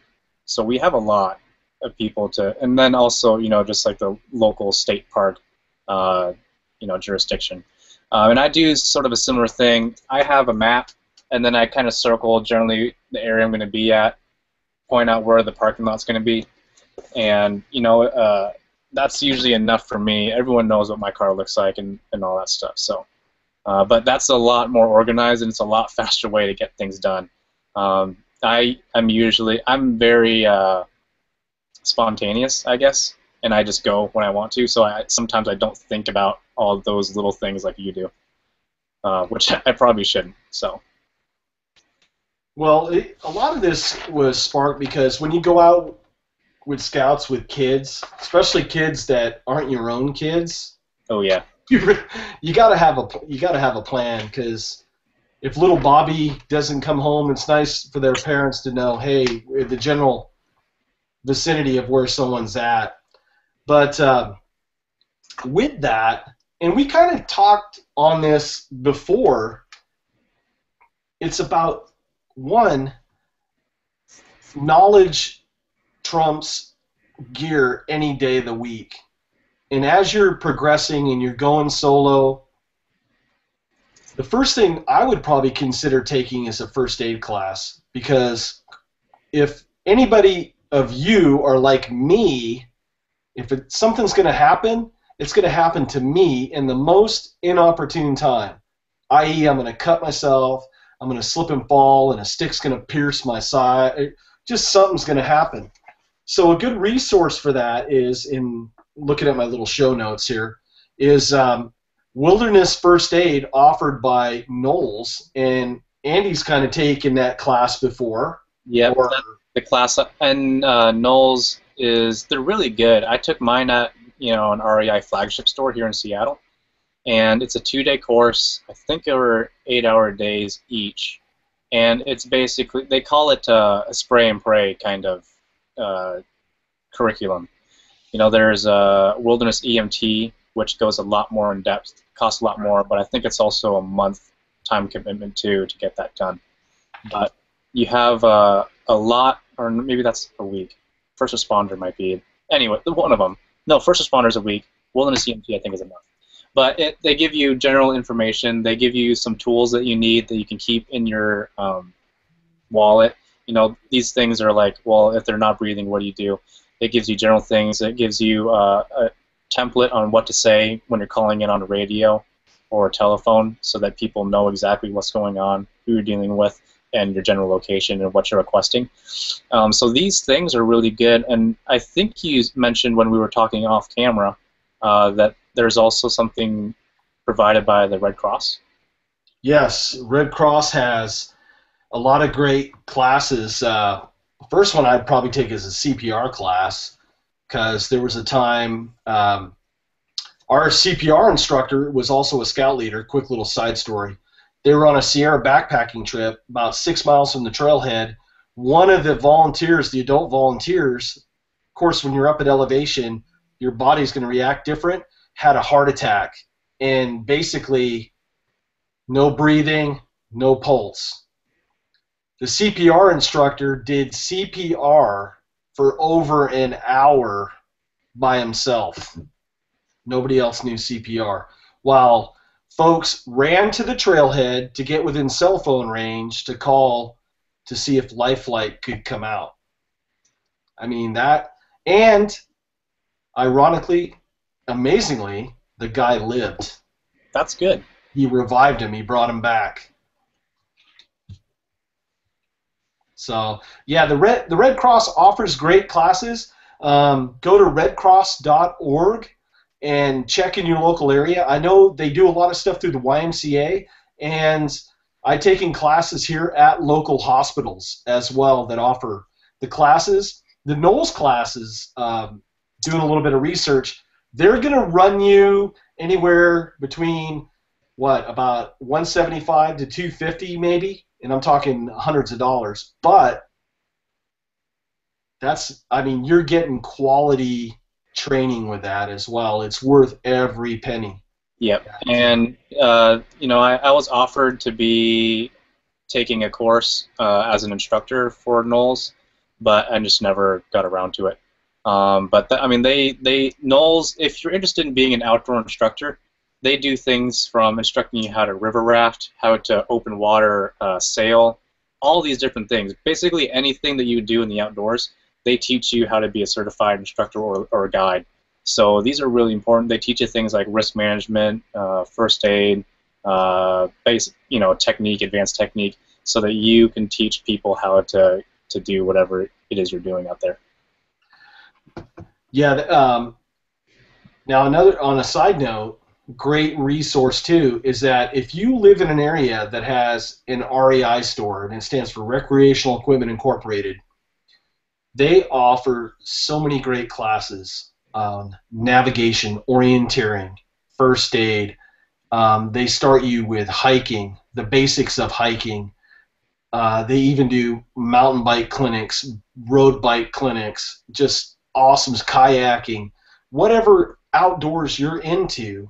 So we have a lot of people to, and then also, just like the local state park, jurisdiction. And I do sort of a similar thing. I have a map, and then I kind of circle generally the area I'm going to be at, point out where the parking lot's going to be, and that's usually enough for me. Everyone knows what my car looks like and all that stuff. So But that's a lot more organized, and it's a lot faster way to get things done. I'm very spontaneous, I guess, and I just go when I want to. So sometimes I don't think about all of those little things like you do, which I probably shouldn't. So. Well, a lot of this was sparked because when you go out with scouts with kids, especially kids that aren't your own kids, Oh yeah. you gotta have a plan, because if little Bobby doesn't come home, it's nice for their parents to know, hey, we're the general vicinity of where someone's at. But with that, and we kind of talked on this before, it's about, one, knowledge trumps gear any day of the week. And as you're progressing and you're going solo, the first thing I would probably consider taking is a first aid class, because if anybody of you are like me, if something's going to happen, it's going to happen to me in the most inopportune time, i.e. I'm going to cut myself, I'm going to slip and fall, and a stick's going to pierce my side. Just something's going to happen. So a good resource for that is, in looking at my little show notes here, is Wilderness First Aid offered by Knowles, and Andy's kind of taken that class before. Yep, the class, and Knowles they're really good. I took mine at an REI flagship store here in Seattle, and it's a 2-day course. I think there were 8-hour days each, and it's basically, they call it a spray and pray kind of curriculum. There's a Wilderness EMT, which goes a lot more in depth, costs a lot more, but I think it's also a month time commitment too to get that done. But you have a lot, or maybe that's a week. First responder might be, anyway, one of them. No, first responder is a week. Wilderness EMT I think is a month. But they give you general information. They give you some tools that you need that you can keep in your wallet. These things are like, well, if they're not breathing, what do you do? It gives you general things. It gives you a template on what to say when you're calling in on a radio or a telephone, so that people know exactly what's going on, who you're dealing with, and your general location and what you're requesting. So these things are really good. And I think you mentioned when we were talking off camera that there's also something provided by the Red Cross. Yes, Red Cross has a lot of great classes. The first one I'd probably take is a CPR class, because there was a time our CPR instructor was also a scout leader. Quick little side story. They were on a Sierra backpacking trip about 6 miles from the trailhead. One of the volunteers, the adult volunteers, of course, when you're up at elevation, your body's going to react different, had a heart attack, and basically no breathing, no pulse. The CPR instructor did CPR for over an hour by himself. Nobody else knew CPR. While folks ran to the trailhead to get within cell phone range to call to see if life flight could come out. I mean, that, and ironically, amazingly, the guy lived. That's good. He revived him. He brought him back. So, yeah, the Red Cross offers great classes. Go to redcross.org and check in your local area. I know they do a lot of stuff through the YMCA, and I've taken classes here at local hospitals as well that offer the classes. The Knowles classes, doing a little bit of research, they're going to run you anywhere between, about $175 to $250 maybe, and I'm talking hundreds of dollars. But you're getting quality training with that as well. It's worth every penny. Yep. And I was offered to be taking a course as an instructor for Knowles, but I just never got around to it. Knowles, if you're interested in being an outdoor instructor, they do things from instructing you how to river raft, how to open water sail, all these different things. Basically anything that you do in the outdoors, they teach you how to be a certified instructor or a guide. So these are really important. They teach you things like risk management, first aid, technique, advanced technique, so that you can teach people how to do whatever it is you're doing out there. Yeah. Now, another on a side note, great resource too is that if you live in an area that has an REI store, and it stands for Recreational Equipment Incorporated, they offer so many great classes on navigation, orienteering, first aid. They start you with hiking, the basics of hiking. They even do mountain bike clinics, road bike clinics, just awesome kayaking. Whatever outdoors you're into,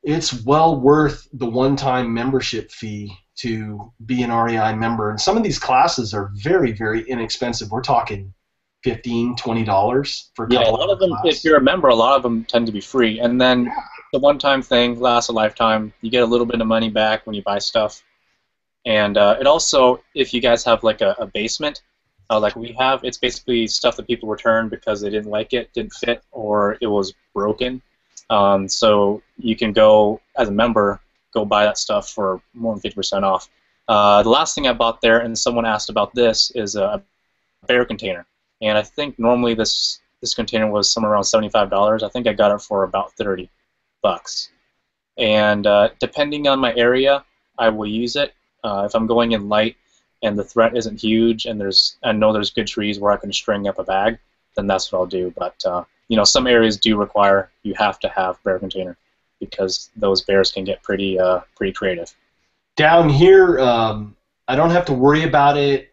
it's well worth the one-time membership fee to be an REI member. And some of these classes are very, very inexpensive. We're talking $15, $20 for a Yeah, a couple lot hour of them, if class. you're a member, a lot of them tend to be free. And then the one-time thing lasts a lifetime. You get a little bit of money back when you buy stuff. And it also, if you guys have like a basement, like we have, it's basically stuff that people return because they didn't like it, didn't fit, or it was broken. So you can go, as a member, go buy that stuff for more than 50% off. The last thing I bought there, and someone asked about this, is a bear container. And I think normally this container was somewhere around $75. I think I got it for about $30. And depending on my area, I will use it. If I'm going in light and the threat isn't huge, and I know there's good trees where I can string up a bag, then that's what I'll do. But some areas do require you have to have bear container because those bears can get pretty creative. Down here, I don't have to worry about it.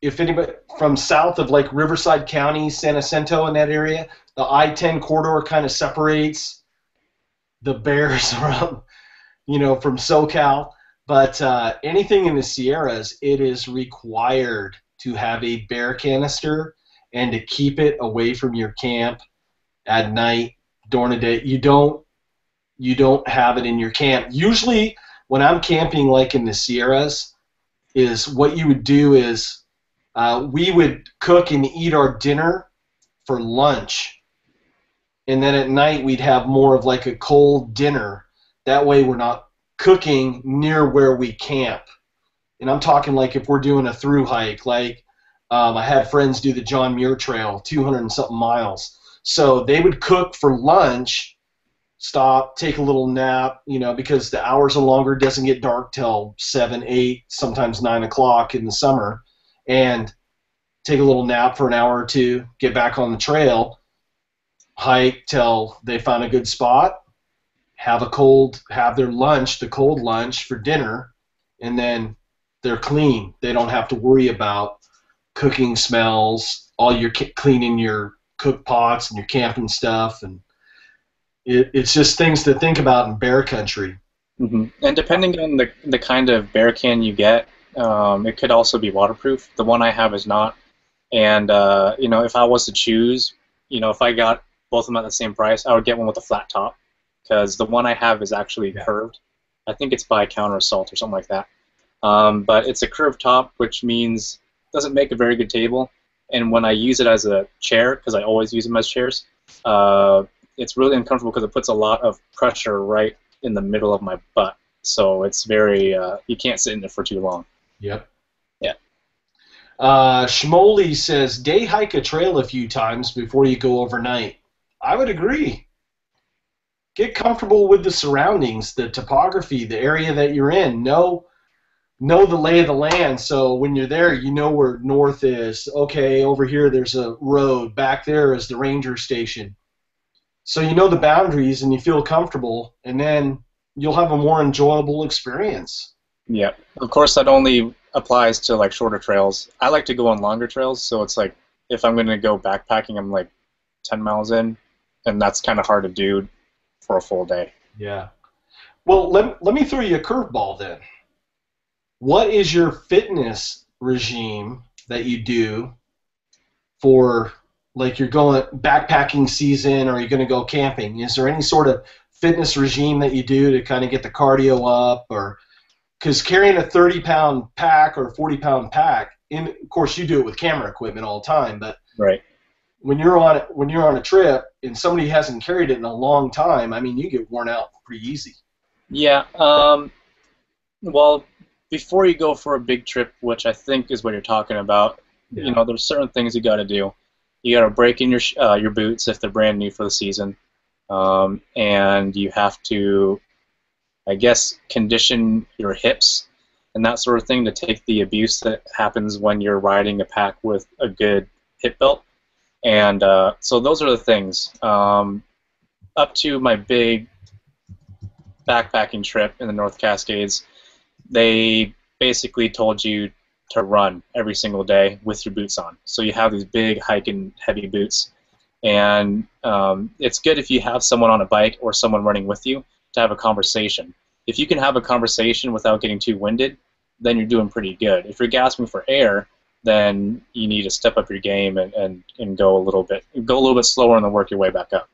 If anybody from south of like Riverside County, San Jacinto, in that area, the I-10 corridor kind of separates the bears from, from SoCal. But anything in the Sierras, it is required to have a bear canister and to keep it away from your camp at night, during the day. You don't have it in your camp. Usually, when I'm camping, like in the Sierras, is what you would do is we would cook and eat our dinner for lunch, and then at night we'd have more of like a cold dinner. That way we're not cooking near where we camp. And I'm talking like if we're doing a through hike, like I had friends do the John Muir Trail, 200 and something miles. So they would cook for lunch, stop, take a little nap, because the hours are longer. It doesn't get dark till 7, 8, sometimes 9 o'clock in the summer. And take a little nap for an hour or two, get back on the trail, hike till they find a good spot, have their lunch, the cold lunch for dinner, and then they're clean. They don't have to worry about cooking smells, all your cleaning your cook pots and your camping stuff, and it's just things to think about in bear country. Mm-hmm. And depending on the kind of bear can you get, it could also be waterproof. The one I have is not. And if I was to choose, if I got both of them at the same price, I would get one with a flat top, because the one I have is actually curved. I think it's by Counter Assault or something like that. But it's a curved top, which means it doesn't make a very good table. And when I use it as a chair, because I always use them as chairs, it's really uncomfortable because it puts a lot of pressure right in the middle of my butt. So it's very, you can't sit in it for too long. Yep. Yeah. Shmoli says, day hike a trail a few times before you go overnight. I would agree. Get comfortable with the surroundings, the topography, the area that you're in. Know the lay of the land, so when you're there, you know where north is. Okay, over here there's a road. Back there is the ranger station. So you know the boundaries and you feel comfortable, and then you'll have a more enjoyable experience. Yeah. Of course, that only applies to like shorter trails. I like to go on longer trails, so it's like if I'm going to go backpacking, I'm like 10 miles in, and that's kind of hard to do for a full day. Yeah. Well, let me throw you a curveball then. What is your fitness regime that you do for, like, you're going backpacking season or you're going to go camping? Is there any sort of fitness regime that you do to kind of get the cardio up? Or because carrying a 30-pound pack or a 40-pound pack, of course you do it with camera equipment all the time, but right. When you're on a trip and somebody hasn't carried it in a long time, I mean, you get worn out pretty easy. Yeah. Well, before you go for a big trip, which I think is what you're talking about, Yeah. there's certain things you got to do. You got to break in your boots if they're brand new for the season, and you have to, I guess, condition your hips and that sort of thing to take the abuse that happens when you're riding a pack with a good hip belt. And so those are the things. Up to my big backpacking trip in the North Cascades, they basically told you to run every single day with your boots on. So you have these big hiking heavy boots, and it's good if you have someone on a bike or someone running with you to have a conversation. If you can have a conversation without getting too winded, then you're doing pretty good. If you're gasping for air, then you need to step up your game and go a little bit slower and then work your way back up.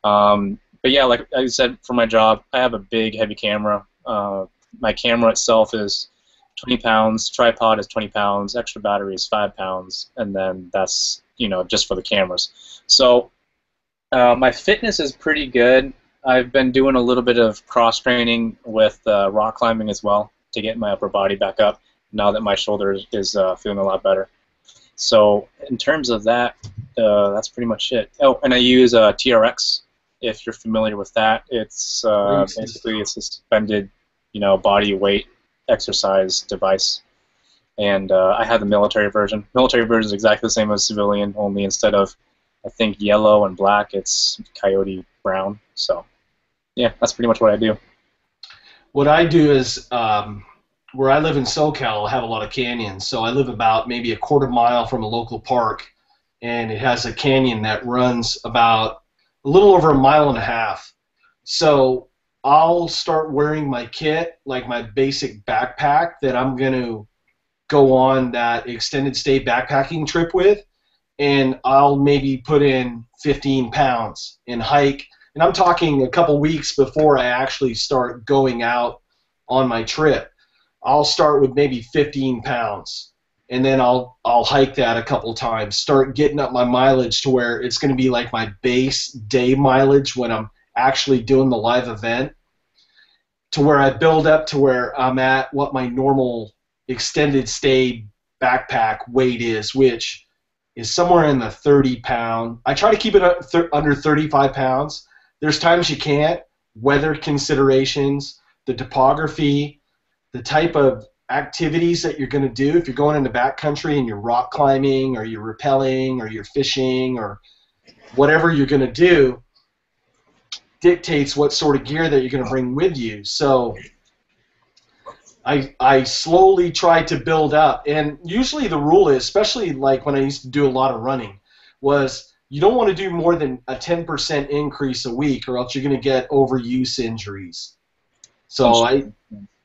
But yeah, like I said, for my job, I have a big, heavy camera. My camera itself is 20 pounds, tripod is 20 pounds, extra battery is 5 pounds, and then that's just for the cameras. So my fitness is pretty good. I've been doing a little bit of cross training with rock climbing as well to get my upper body back up now that my shoulder is feeling a lot better. So in terms of that, that's pretty much it. Oh, and I use TRX. If you're familiar with that, it's basically a suspended, body weight exercise device. And I have the military version. Military version is exactly the same as civilian, only instead of, I think, yellow and black, it's coyote brown. So yeah, that's pretty much what I do. What I do is, where I live in SoCal, I have a lot of canyons. So I live about maybe a quarter mile from a local park, and it has a canyon that runs about a little over a mile and a half. So I'll start wearing my kit, like my basic backpack that I'm going to go on that extended stay backpacking trip with, and I'll maybe put in 15 pounds and hike. And I'm talking a couple weeks before I actually start going out on my trip. I'll start with maybe 15 pounds, and then I'll hike that a couple times. Start getting up my mileage to where it's going to be like my base day mileage when I'm actually doing the live event, to where I build up to where I'm at what my normal extended stay backpack weight is, which is somewhere in the 30-pound. I try to keep it under 35 pounds. There's times you can't. Weather considerations, the topography, the type of activities that you're going to do. If you're going into backcountry and you're rock climbing or you're rappelling or you're fishing or whatever you're going to do dictates what sort of gear that you're going to bring with you. So I slowly try to build up. And usually the rule is, especially like when I used to do a lot of running, was you don't want to do more than a 10% increase a week, or else you're going to get overuse injuries. So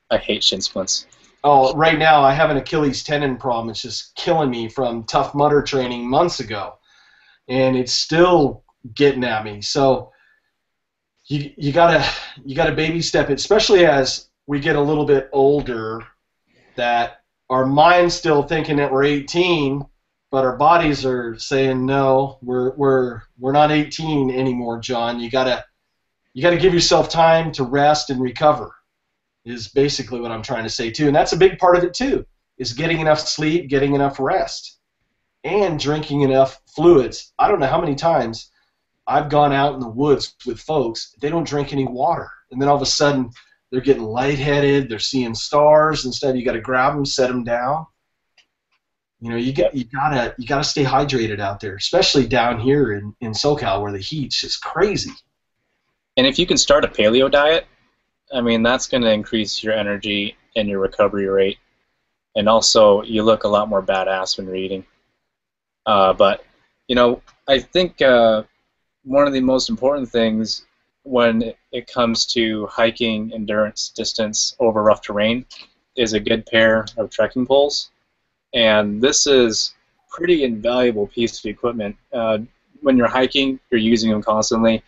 I hate shin splints. Oh, right now I have an Achilles tendon problem. It's just killing me from Tough Mudder training months ago, and it's still getting at me. So you gotta baby step it, especially as we get a little bit older. That our mind's still thinking that we're 18, but our bodies are saying no, we're not 18 anymore, John. You gotta give yourself time to rest and recover, is basically what I'm trying to say too. And that's a big part of it too, is getting enough sleep, getting enough rest, and drinking enough fluids. I don't know how many times I've gone out in the woods with folks, they don't drink any water. And then all of a sudden they're getting lightheaded, they're seeing stars. Instead, you got to grab them, set them down. You gotta stay hydrated out there, especially down here in SoCal where the heat's just crazy. And if you can start a paleo diet, I mean, that's going to increase your energy and your recovery rate. And also, you look a lot more badass when you're eating. But, I think one of the most important things when it comes to hiking, endurance, distance over rough terrain is a good pair of trekking poles. And this is a pretty invaluable piece of equipment. When you're hiking, you're using them constantly,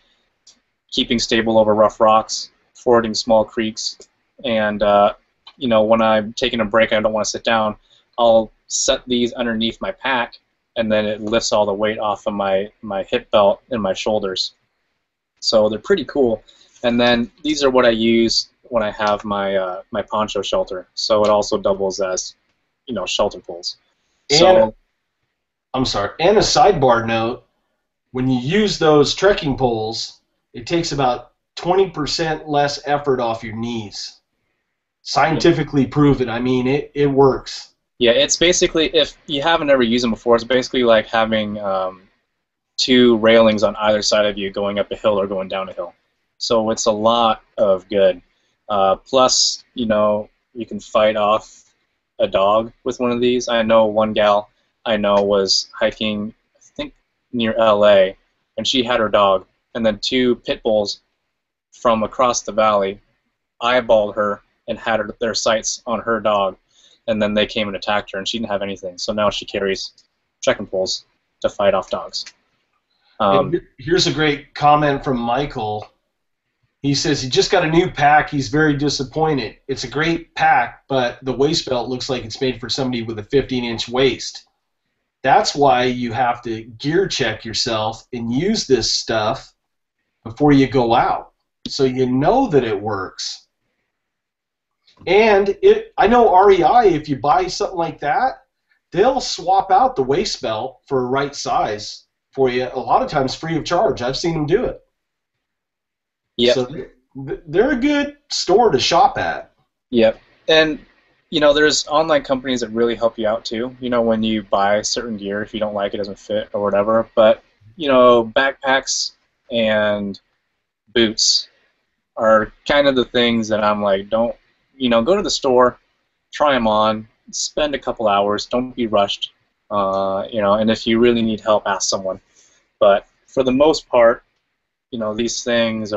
keeping stable over rough rocks, fording small creeks, and when I'm taking a break and I don't want to sit down, I'll set these underneath my pack, and then it lifts all the weight off of my hip belt and my shoulders. So they're pretty cool. And then these are what I use when I have my my poncho shelter, so it also doubles as shelter poles. And So I'm sorry. And a sidebar note: when you use those trekking poles, it takes about 20% less effort off your knees. yeah, Scientifically proven. I mean, it works. yeah, it's basically, if you haven't ever used them before, it's basically like having two railings on either side of you going up a hill or going down a hill. So it's a lot of good. Plus, you can fight off a dog with one of these. I know one gal I know was hiking, I think, near LA, and she had her dog, and then two pit bulls from across the valley eyeballed her and had their sights on her dog, and then they came and attacked her, and she didn't have anything. So now she carries trekking poles to fight off dogs. Um, And here's a great comment from Michael. He says he just got a new pack. He's very disappointed. It's a great pack, but the waist belt looks like it's made for somebody with a 15-inch waist. That's why you have to gear check yourself and use this stuff before you go out, so you know that it works. And I know REI, if you buy something like that, they'll swap out the waist belt for a right size for you, a lot of times free of charge. I've seen them do it. yep, So they're a good store to shop at. yep. And there's online companies that really help you out too. When you buy certain gear, if you don't like it, doesn't fit or whatever. But backpacks and boots are kind of the things that I'm like, don't, go to the store, try them on, spend a couple hours, don't be rushed, and if you really need help, ask someone. But for the most part, these things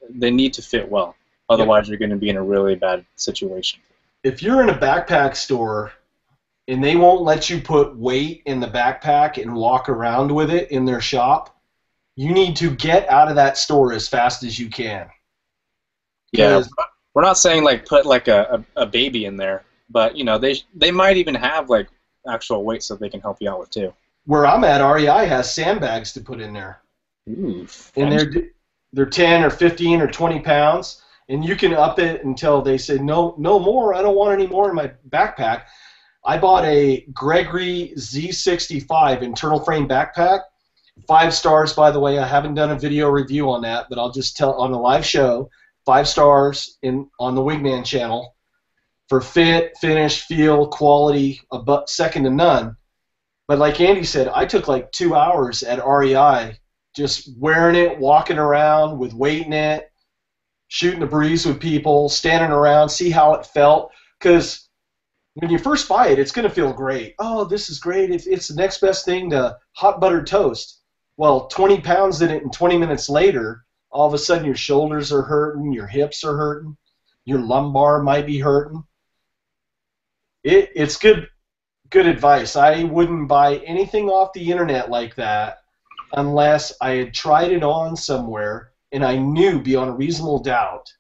they need to fit well. Yep. Otherwise, you're going to be in a really bad situation. If you're in a backpack store and they won't let you put weight in the backpack and walk around with it in their shop, you need to get out of that store as fast as you can. Yeah, Because we're not saying like put like a baby in there, but they might even have like actual weights that they can help you out with too. where I'm at, REI has sandbags to put in there. Ooh, And they're 10 or 15 or 20 pounds, and you can up it until they say, no more, I don't want any more in my backpack. I bought a Gregory Z65 internal frame backpack. 5 stars, by the way. I haven't done a video review on that, but I'll just tell on a live show. 5 stars on the Wingman channel for fit, finish, feel, quality, second to none. But like Andy said, I took like 2 hours at REI just wearing it, walking around with weight in it, shooting the breeze with people, standing around, see how it felt. Because when you first buy it, it's going to feel great. Oh, this is great. It's the next best thing to hot buttered toast. Well, 20 pounds in it and 20 minutes later, all of a sudden your shoulders are hurting, your hips are hurting, your lumbar might be hurting. It's good advice. I wouldn't buy anything off the internet like that unless I had tried it on somewhere and I knew beyond a reasonable doubt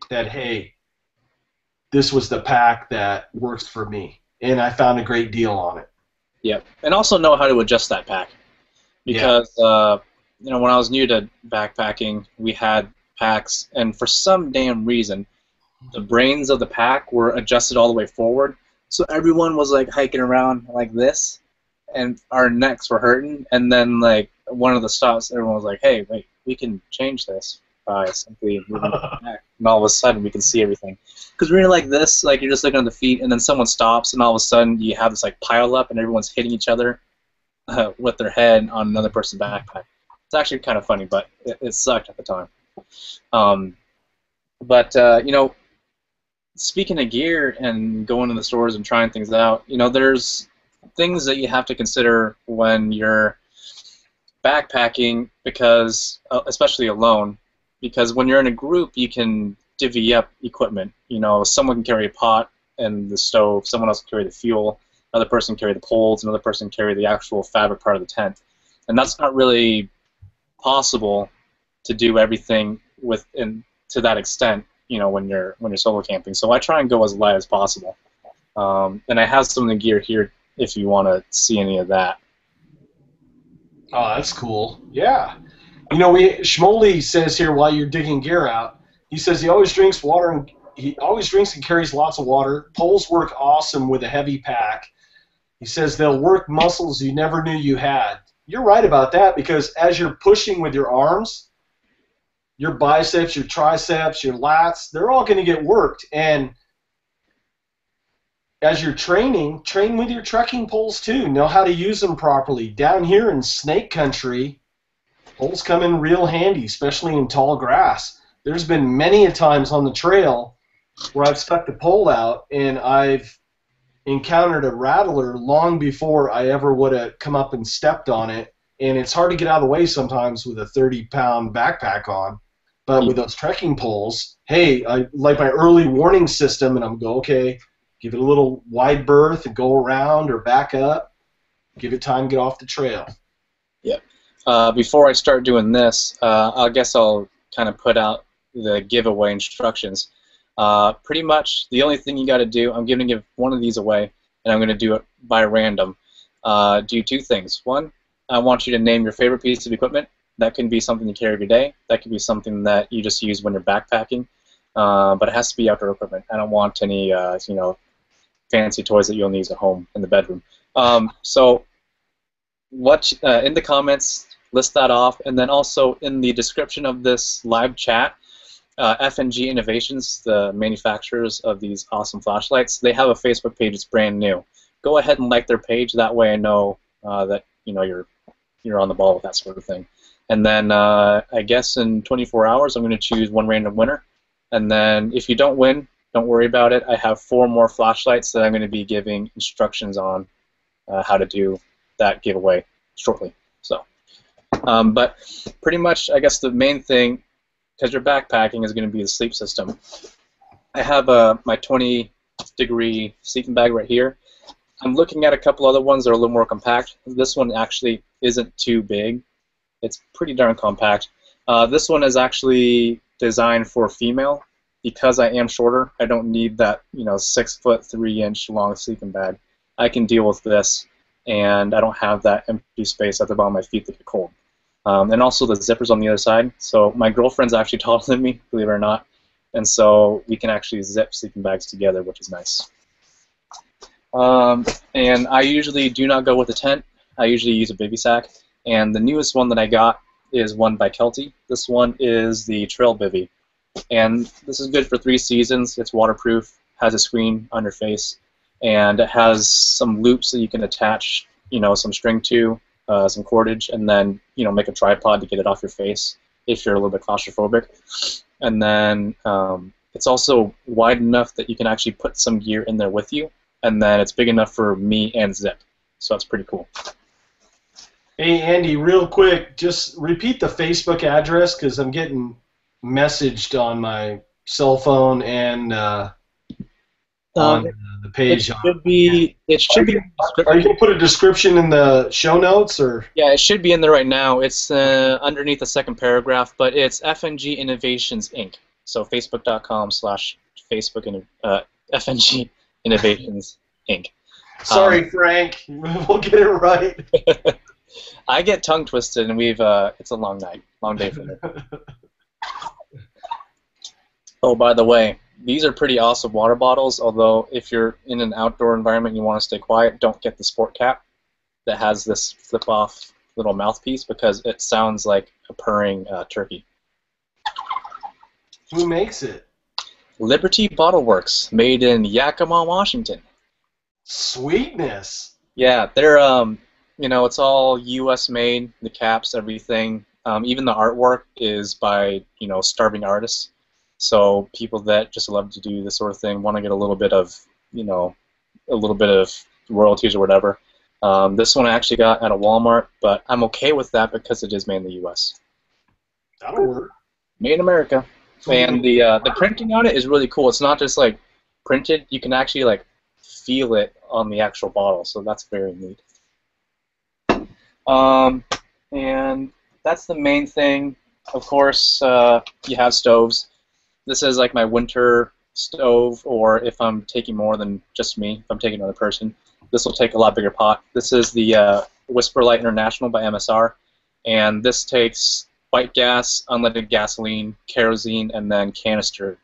that, hey, this was the pack that works for me, and I found a great deal on it. Yep, and also know how to adjust that pack, because when I was new to backpacking, we had packs, and for some damn reason, the brains of the pack were adjusted all the way forward, so everyone was like hiking around like this, and our necks were hurting, and then like one of the stops, everyone was like, "Hey, wait, we can change this by simply moving the pack," and all of a sudden we can see everything. Because when you're like this, like you're just looking at the feet, and then someone stops, and all of a sudden you have this like pile up, and everyone's hitting each other with their head on another person's backpack. It's actually kind of funny, but it sucked at the time. But speaking of gear and going to the stores and trying things out, there's things that you have to consider when you're backpacking, because especially alone, because when you're in a group, you can divvy up equipment. Someone can carry a pot and the stove, someone else can carry the fuel, another person can carry the poles, another person can carry the actual fabric part of the tent. And that's not really possible to do everything to that extent, when you're solo camping. So I try and go as light as possible. And I have some of the gear here if you want to see any of that. Oh, that's cool. Yeah. Schmoley says here while you're digging gear out, He says he always drinks water and he always drinks and carries lots of water. Poles work awesome with a heavy pack. He says they'll work muscles you never knew you had. You're right about that because as you're pushing with your arms, your biceps, your triceps, your lats, they're all going to get worked. And as you're training, train with your trekking poles too. Know how to use them properly. Down here in snake country, poles come in real handy, especially in tall grass. There's been many a times on the trail where I've stuck the pole out and I've encountered a rattler long before I ever would have come up and stepped on it. And it's hard to get out of the way sometimes with a 30-pound backpack on. But with those trekking poles, hey, I like my early warning system, and I'm go, okay, give it a little wide berth and go around or back up. Give it time to get off the trail. Yep. Before I start doing this, I guess I'll kind of put out the giveaway instructions. Pretty much the only thing you got to do, I'm going to give one of these away, and I'm going to do it by random. Do two things. One, I want you to name your favorite piece of equipment. That can be something you carry every day. That can be something that you just use when you're backpacking. But it has to be outdoor equipment. I don't want any, fancy toys that you'll only use at home in the bedroom. So, what in the comments, list that off, and then also in the description of this live chat, F&G Innovations, the manufacturers of these awesome flashlights, they have a Facebook page. It's brand new. Go ahead and like their page. That way, I know that you're on the ball with that sort of thing. And then I guess in 24 hours, I'm going to choose one random winner. And then if you don't win, don't worry about it. I have 4 more flashlights that I'm going to be giving instructions on how to do that giveaway shortly. So, but pretty much, I guess the main thing, because you're backpacking, is going to be the sleep system. I have my 20-degree sleeping bag right here. I'm looking at a couple other ones that are a little more compact. This one actually isn't too big. It's pretty darn compact. This one is actually designed for female. Because I am shorter, I don't need that 6-foot 3-inch long sleeping bag. I can deal with this, and I don't have that empty space at the bottom of my feet that get cold. And also the zipper's on the other side. So my girlfriend's actually taller than me, believe it or not, and so we can actually zip sleeping bags together, which is nice. And I usually do not go with a tent. I usually use a baby sack. And the newest one that I got is one by Kelty. This one is the Trail Bivy. And this is good for 3 seasons. It's waterproof, has a screen on your face, and it has some loops that you can attach, some string to, some cordage, and then, make a tripod to get it off your face if you're a little bit claustrophobic. And then it's also wide enough that you can actually put some gear in there with you, and then it's big enough for me and zip. So that's pretty cool. Hey, Andy, real quick, just repeat the Facebook address because I'm getting messaged on my cell phone and on the page. It should be. Are you going to put a description in the show notes, or? Yeah, it should be in there right now. It's underneath the second paragraph, but it's FNG Innovations Inc. So Facebook.com/Facebook FNG Innovations Inc. Sorry, Frank. We'll get it right. I get tongue twisted, and it's a long night, long day for me. Oh, by the way, these are pretty awesome water bottles, although if you're in an outdoor environment and you want to stay quiet, don't get the sport cap that has this flip-off little mouthpiece because it sounds like a purring turkey. Who makes it? Liberty Bottle Works, made in Yakima, Washington. Sweetness. Yeah, they're, it's all U.S. made, the caps, everything. Even the artwork is by, starving artists. So people that just love to do this sort of thing want to get a little bit of, royalties or whatever. This one I actually got at a Walmart, but I'm okay with that because it is made in the U.S. That'll work. Made in America. And the printing on it is really cool. It's not just like printed. You can actually feel it on the actual bottle, so that's very neat. And that's the main thing. Of course, you have stoves. This is like my winter stove, or if I'm taking more than just me, if I'm taking another person, this will take a lot bigger pot. This is the Whisperlight International by MSR, and this takes white gas, unleaded gasoline, kerosene, and then canister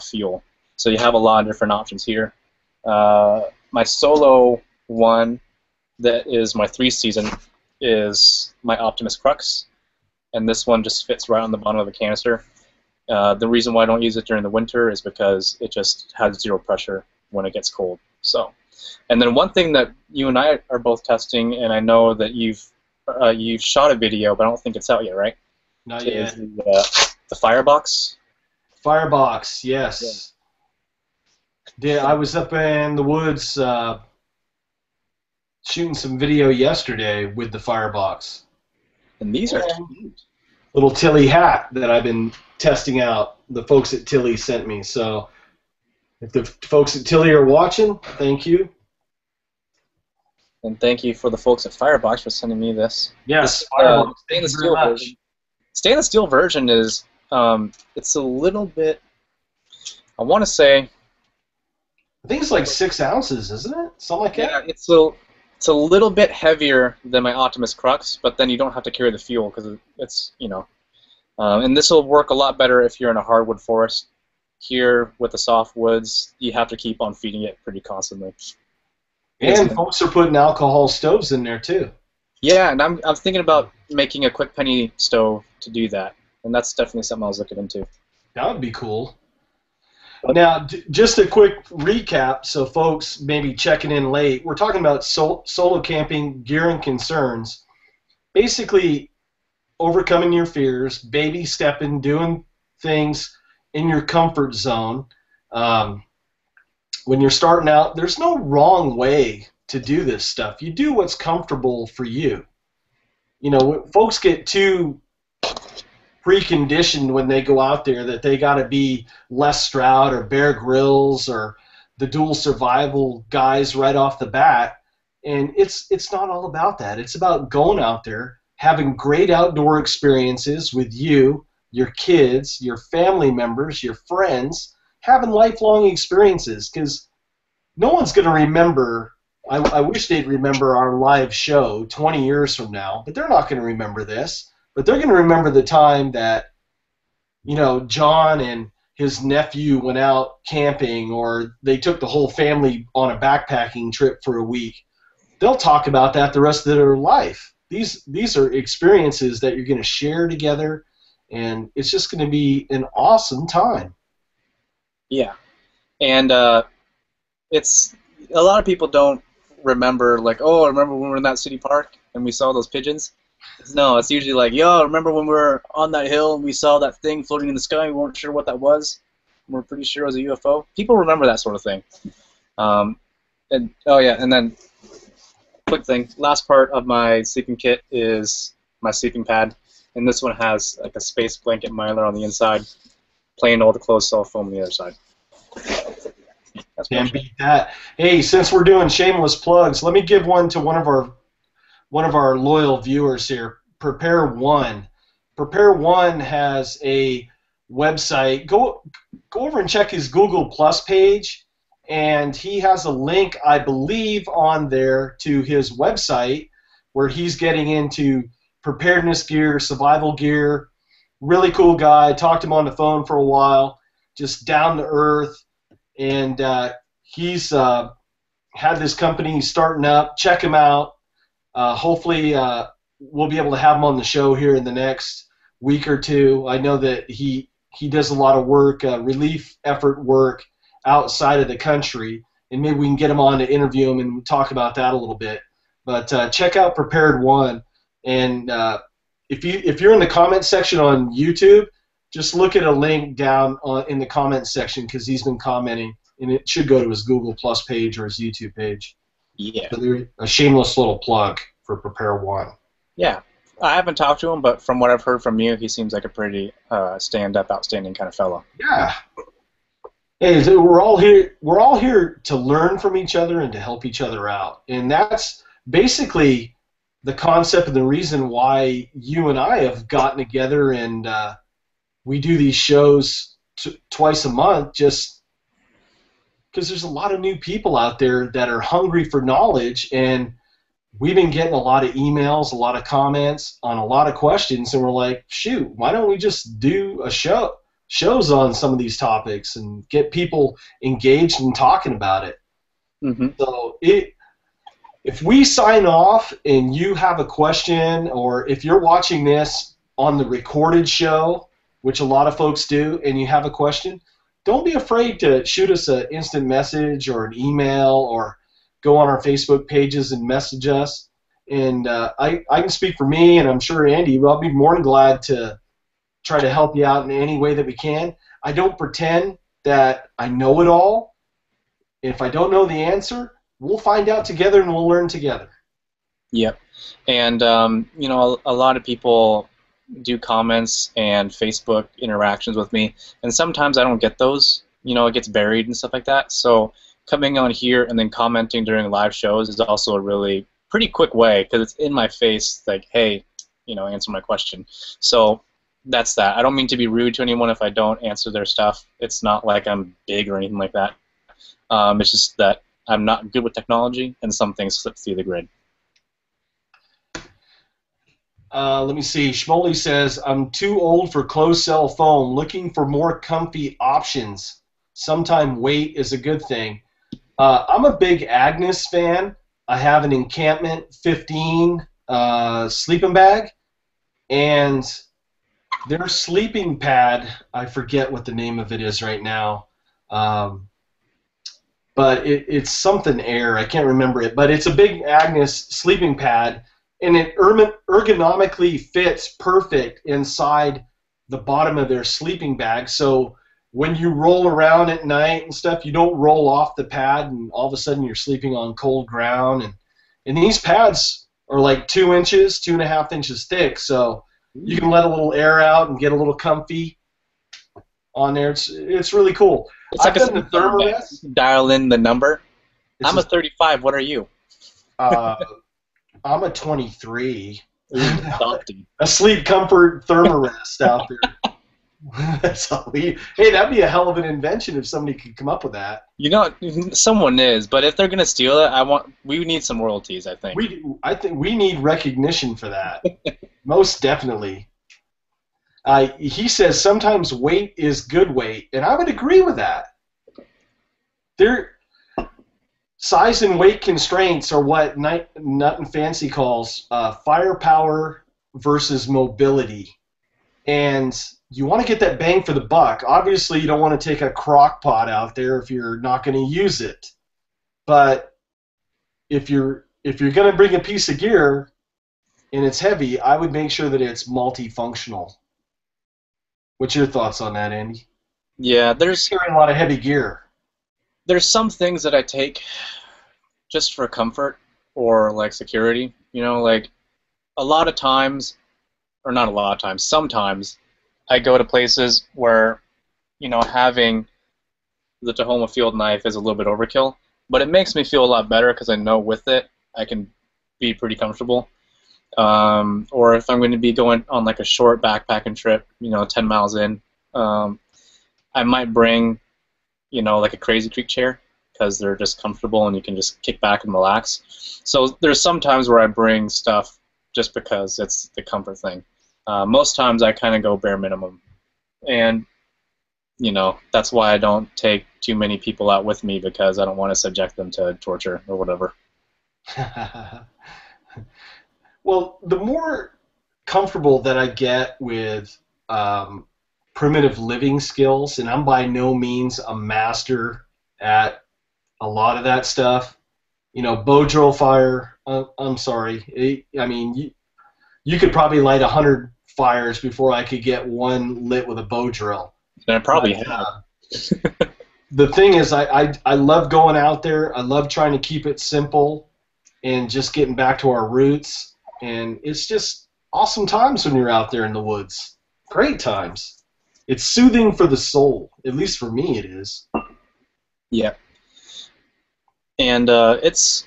fuel. So you have a lot of different options here. My solo one that is my 3-season is my Optimus Crux, and this one just fits right on the bottom of the canister. The reason why I don't use it during the winter is because it just has zero pressure when it gets cold. So, and then one thing that you and I are both testing, and I know that you've shot a video, but I don't think it's out yet, right? Not Is yet. the Firebox. Firebox, yes. I was up in the woods shooting some video yesterday with the Firebox. And these are And cute. little Tilly hat that I've been testing out. The folks at Tilly sent me. So if the folks at Tilly are watching, thank you. And thank you for the folks at Firebox for sending me this. Yes, This Firebox. Thank you stainless very steel much. version. Stainless steel version is it's a little bit. I want to say. I think it's like 6 ounces, isn't it? Something like that. Yeah, it's a little bit heavier than my Optimus Crux, but then you don't have to carry the fuel because it's and this will work a lot better if you're in a hardwood forest. Here with the softwoods, you have to keep on feeding it pretty constantly. And folks are putting alcohol stoves in there too. Yeah, and I'm thinking about making a quick penny stove to do that, and that's definitely something I was looking into. That would be cool. Now, just a quick recap, so folks maybe checking in late. We're talking about solo camping gear and concerns. Basically, overcoming your fears, baby stepping, doing things in your comfort zone. When you're starting out, there's no wrong way to do this stuff. You do what's comfortable for you. You know, folks get too preconditioned when they go out there that they got to be Les Stroud or Bear Grylls or the dual survival guys right off the bat, and it's not all about that. It's about going out there, having great outdoor experiences with you, your kids, your family members, your friends, having lifelong experiences, because no one's going to remember. I wish they'd remember our live show 20 years from now, but they're not going to remember this. But they're going to remember the time that, you know, John and his nephew went out camping, or they took the whole family on a backpacking trip for a week. They'll talk about that the rest of their life. These are experiences that you're going to share together, and it's just going to be an awesome time. Yeah, and it's a lot of people don't remember, like, oh, I remember when we were in that city park and we saw those pigeons. No, it's usually like, yo, remember when we were on that hill and we saw that thing floating in the sky and we weren't sure what that was? We're pretty sure it was a UFO. People remember that sort of thing. And oh yeah, and then quick thing, last part of my sleeping kit is my sleeping pad, and this one has like a space blanket miler on the inside, plain old closed cell foam on the other side. That's Can't beat that. Hey, since we're doing shameless plugs, let me give one to one of our loyal viewers here. Prepare One. Prepare One has a website. Go over and check his Google Plus page, and he has a link, I believe, on there to his website where he's getting into preparedness gear, survival gear. Really cool guy. Talked to him on the phone for a while. Just down to earth, and he's had this company starting up. Check him out. Hopefully, we'll be able to have him on the show here in the next week or two. I know that he does a lot of work, relief effort work outside of the country, and maybe we can get him on to interview him and talk about that a little bit. But check out Prepared One, and if you're in the comment section on YouTube, just look at a link down in the comment section because he's been commenting, and it should go to his Google Plus page or his YouTube page. Yeah. So a shameless little plug for Prepare One. Yeah. I haven't talked to him, but from what I've heard from you, he seems like a pretty stand-up, outstanding kind of fellow. Yeah. Hey, so we're all here. We're all here to learn from each other and to help each other out, and that's basically the concept and the reason why you and I have gotten together, and we do these shows twice a month, just because there's a lot of new people out there that are hungry for knowledge, and we've been getting a lot of emails, a lot of comments on a lot of questions, and we're like, shoot, why don't we just do a shows on some of these topics and get people engaged and talking about it? Mm-hmm. So if we sign off and you have a question, or if you're watching this on the recorded show, which a lot of folks do, and you have a question, don't be afraid to shoot us an instant message or an email, or go on our Facebook pages and message us. And I can speak for me, and I'm sure Andy, I'll be more than glad to try to help you out in any way that we can. I don't pretend that I know it all. If I don't know the answer, we'll find out together and we'll learn together. Yep. And, you know, a lot of people do comments and Facebook interactions with me, and sometimes I don't get those. You know, it gets buried and stuff like that. So coming on here and then commenting during live shows is also a really pretty quick way, because it's in my face, like, hey, you know, answer my question. So that's that. I don't mean to be rude to anyone if I don't answer their stuff. It's not like I'm big or anything like that. It's just that I'm not good with technology, and some things slip through the grid. Let me see. Schmoley says, I'm too old for closed cell phone, looking for more comfy options. Sometime weight is a good thing. I'm a big Agnes fan. I have an Encampment 15 sleeping bag, and their sleeping pad, I forget what the name of it is right now, but it's something Air. I can't remember it, but it's a big Agnes sleeping pad, and it ergonomically fits perfect inside the bottom of their sleeping bag. So when you roll around at night and stuff, you don't roll off the pad and all of a sudden you're sleeping on cold ground. And these pads are like 2 inches, 2.5 inches thick, so you can let a little air out and get a little comfy on there. It's really cool. It's I've like done the Thermarest. Dial in the number. I'm a a 35. What are you? I'm a 23. Adopted. A sleep comfort Thermarest out there. That's all hey, that'd be a hell of an invention if somebody could come up with that. You know, someone is, but if they're gonna steal it, we need some royalties. I think. I think we need recognition for that. Most definitely. He says sometimes weight is good weight, and I would agree with that. Size and weight constraints are what Nut and Fancy calls firepower versus mobility. And you want to get that bang for the buck. Obviously, you don't want to take a crock pot out there if you're not going to use it. But if you're going to bring a piece of gear and it's heavy, I would make sure that it's multifunctional. What's your thoughts on that, Andy? Yeah, You're carrying a lot of heavy gear. There's some things that I take just for comfort or like security. You know, like a lot of times, or not a lot of times, sometimes I go to places where, you know, having the Tahoma field knife is a little bit overkill, but it makes me feel a lot better because I know with it I can be pretty comfortable. Or if I'm going to be going on like a short backpacking trip, you know, 10 miles in, I might bring, you know, like a Crazy Creek chair because they're just comfortable and you can just kick back and relax. So there's some times where I bring stuff just because it's the comfort thing. Most times I kind of go bare minimum. And, you know, that's why I don't take too many people out with me, because I don't want to subject them to torture or whatever. Well, the more comfortable that I get with primitive living skills, and I'm by no means a master at a lot of that stuff. You know, bow drill fire, I'm sorry. I mean, you could probably light 100 fires before I could get one lit with a bow drill. And I probably have. The thing is, I love going out there. I love trying to keep it simple and just getting back to our roots. And it's just awesome times when you're out there in the woods. Great times. It's soothing for the soul. At least for me it is. Yeah. And it's,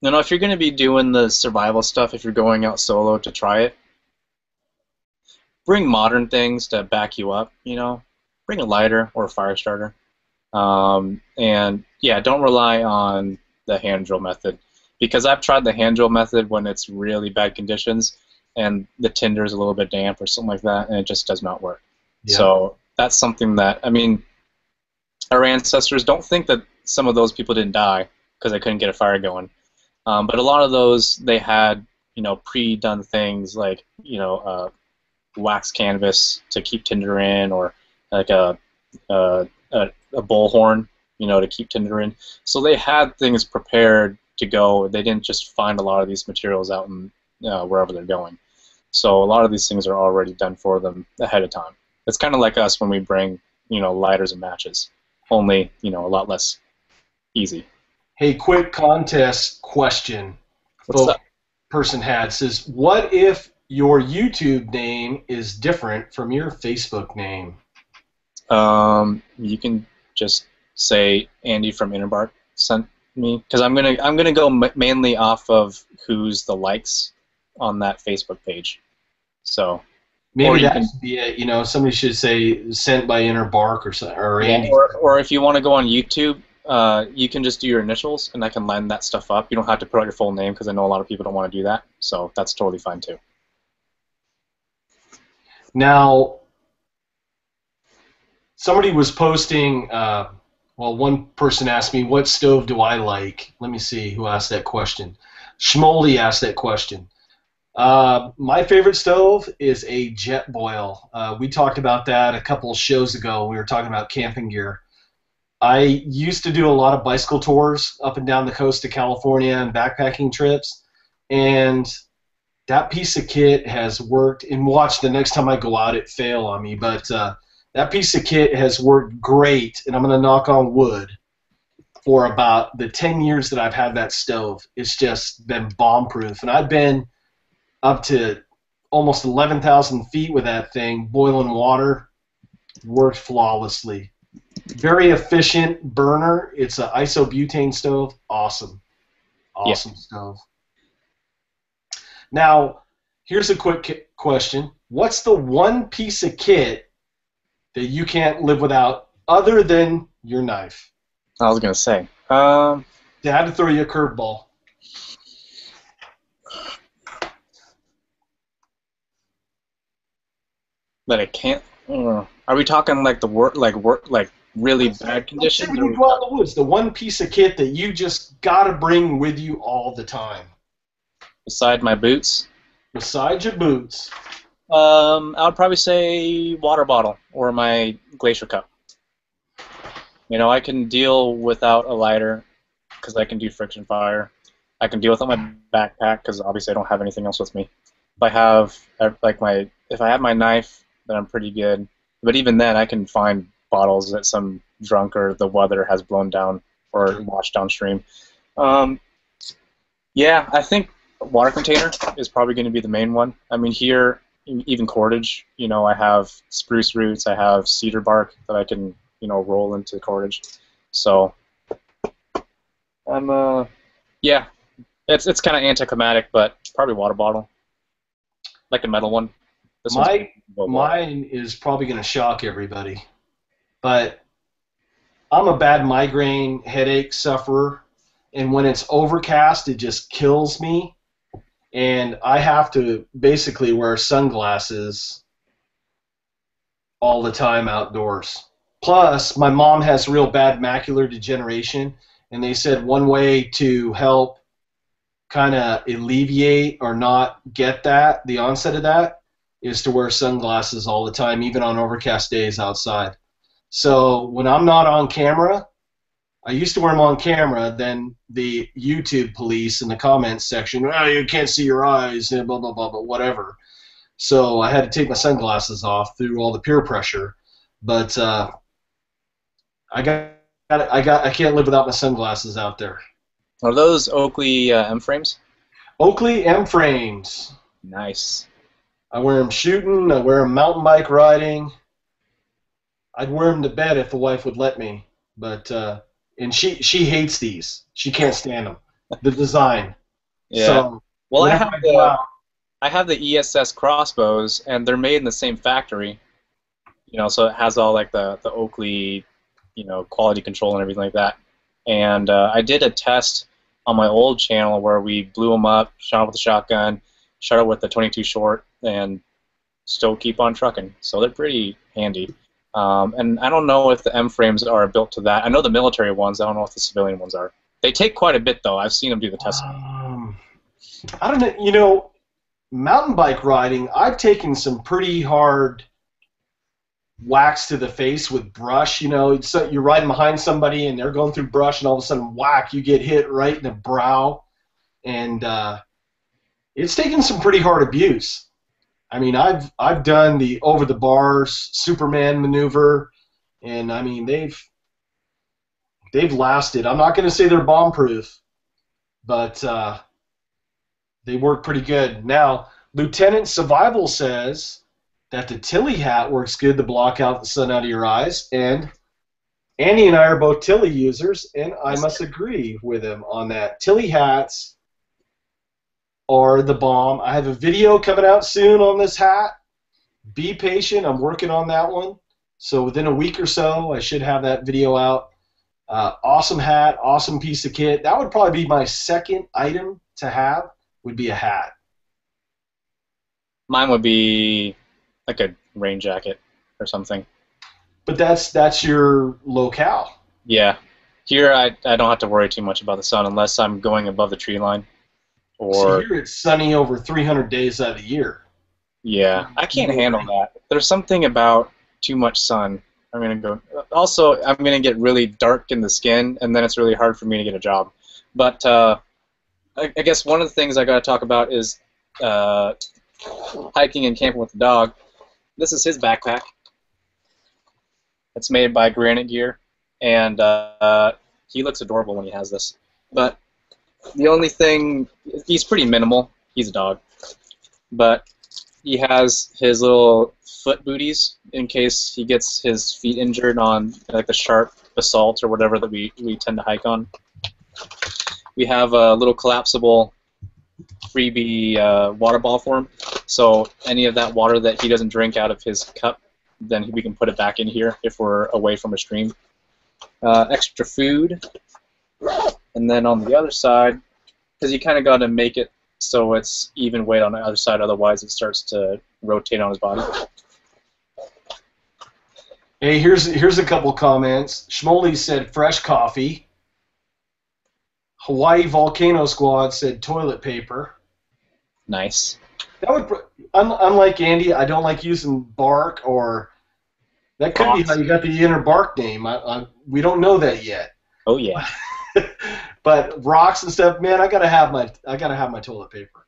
you know, if you're going to be doing the survival stuff, if you're going out solo to try it, bring modern things to back you up, you know. Bring a lighter or a fire starter. And, yeah, don't rely on the hand drill method, because I've tried the hand drill method when it's really bad conditions and the tinder is a little bit damp or something like that, and it just does not work. Yeah. So that's something that, I mean, our ancestors, don't think that some of those people didn't die because they couldn't get a fire going. But a lot of those, they had, pre-done things like, wax canvas to keep tinder in, or like a bullhorn, to keep tinder in. So they had things prepared to go. They didn't just find a lot of these materials out in wherever they're going. So a lot of these things are already done for them ahead of time. It's kind of like us when we bring, lighters and matches, only, a lot less easy. Hey, quick contest question. What's Folk up? person had says, what if your YouTube name is different from your Facebook name? You can just say Andy from InnerBark sent me, because I'm gonna go mainly off of who's the likes on that Facebook page. So, or Maybe you that can, should be it. Somebody should say sent by InnerBark or yeah, Andy. or if you want to go on YouTube, you can just do your initials, and I can line that stuff up. You don't have to put out your full name, because I know a lot of people don't want to do that. So that's totally fine too. Now, somebody was posting. One person asked me, "What stove do I like?" Let me see who asked that question. Schmoldy asked that question. My favorite stove is a Jetboil. We talked about that a couple shows ago. We were talking about camping gear. I used to do a lot of bicycle tours up and down the coast of California and backpacking trips, and that piece of kit has worked. And watch the next time I go out, it fail on me. But that piece of kit has worked great, and I'm going to knock on wood for about the 10 years that I've had that stove. It's just been bomb-proof, and I've been up to almost 11,000 feet with that thing, boiling water, worked flawlessly. Very efficient burner. It's an isobutane stove. Awesome. Yeah. Awesome stove. Now, here's a quick question. What's the one piece of kit that you can't live without other than your knife? I was gonna say. Yeah, I had to throw you a curveball. That I can't. Are we talking like like really bad Let's say conditions, when or are you we go out talking in the woods, the one piece of kit that you just got to bring with you all the time, beside my boots? besides your boots. I would probably say water bottle or my glacier cup. I can deal without a lighter because I can do friction fire. I can deal without my backpack because obviously I don't have anything else with me. If I have if I have my knife, then I'm pretty good. But even then, I can find bottles that some drunk or the weather has blown down or washed downstream. Um, yeah, I think water container is probably going to be the main one. I mean, here, even cordage, I have spruce roots, I have cedar bark that I can, roll into cordage. So, I'm, yeah, it's kind of anticlimactic, but probably water bottle, like a metal one. This one's Mine is probably going to shock everybody, but I'm a bad migraine headache sufferer, and when it's overcast, it just kills me, and I have to basically wear sunglasses all the time outdoors. Plus, my mom has real bad macular degeneration, and they said one way to help kind of alleviate or not get the onset of that, is to wear sunglasses all the time, even on overcast days outside. So when I'm not on camera, I used to wear them on camera, then the YouTube police in the comments section, oh, you can't see your eyes, and blah, blah, blah, blah, whatever. So I had to take my sunglasses off through all the peer pressure. But I can't live without my sunglasses out there. Are those Oakley M frames? Oakley M frames. Nice. I wear them shooting. I wear them mountain bike riding. I'd wear them to bed if the wife would let me. But and she hates these. She can't stand them. The design. Yeah. So Well, whenever I go out, I have the ESS crossbows, and they're made in the same factory. So it has all like the Oakley, quality control and everything like that. And I did a test on my old channel where we blew them up, shot it with a shotgun, shot it with the 22 short, and still keep on trucking. So they're pretty handy. And I don't know if the M frames are built to that. I know the military ones. I don't know if the civilian ones are. They take quite a bit though. I've seen them do the testing. I don't know. You know, mountain bike riding, I've taken some pretty hard whacks to the face with brush. You know, so you're riding behind somebody and they're going through brush, and all of a sudden, whack, you get hit right in the brow, and it's taken some pretty hard abuse. I mean, I've done the over the bars Superman maneuver, and I mean they've lasted. I'm not going to say they're bomb proof, but they work pretty good. Now, Lieutenant Survival says that the Tilly hat works good to block out the sun out of your eyes, and Andy and I are both Tilly users, and I must agree with him on that. Tilly hats are the bomb. I have a video coming out soon on this hat. Be patient. I'm working on that one. So within a week or so, I should have that video out. Awesome hat, awesome piece of kit. That would probably be my second item to have, would be a hat. Mine would be like a rain jacket or something. But that's your locale. Yeah. Here I don't have to worry too much about the sun unless I'm going above the tree line. Or so here it's sunny over 300 days out of the year. Yeah, I can't handle that. There's something about too much sun. I'm gonna go. Also, I'm gonna get really dark in the skin, and then it's really hard for me to get a job. But I guess one of the things I gotta talk about is hiking and camping with the dog. This is his backpack. It's made by Granite Gear, and he looks adorable when he has this. But the only thing, he's pretty minimal. He's a dog. But he has his little foot booties in case he gets his feet injured on like the sharp basalt or whatever that we tend to hike on. We have a little collapsible freebie water ball for him. So any of that water that he doesn't drink out of his cup, then we can put it back in here if we're away from a stream. Extra food. And then on the other side, because you kind of got to make it so it's even weight on the other side, otherwise it starts to rotate on his body. Hey, here's a couple comments. Schmoley said fresh coffee. Hawaii Volcano Squad said toilet paper. Nice. That would, unlike Andy, I don't like using bark, or that could be how you got the InnerBark name. We don't know that yet. Oh yeah. But rocks and stuff, man, I gotta have my toilet paper.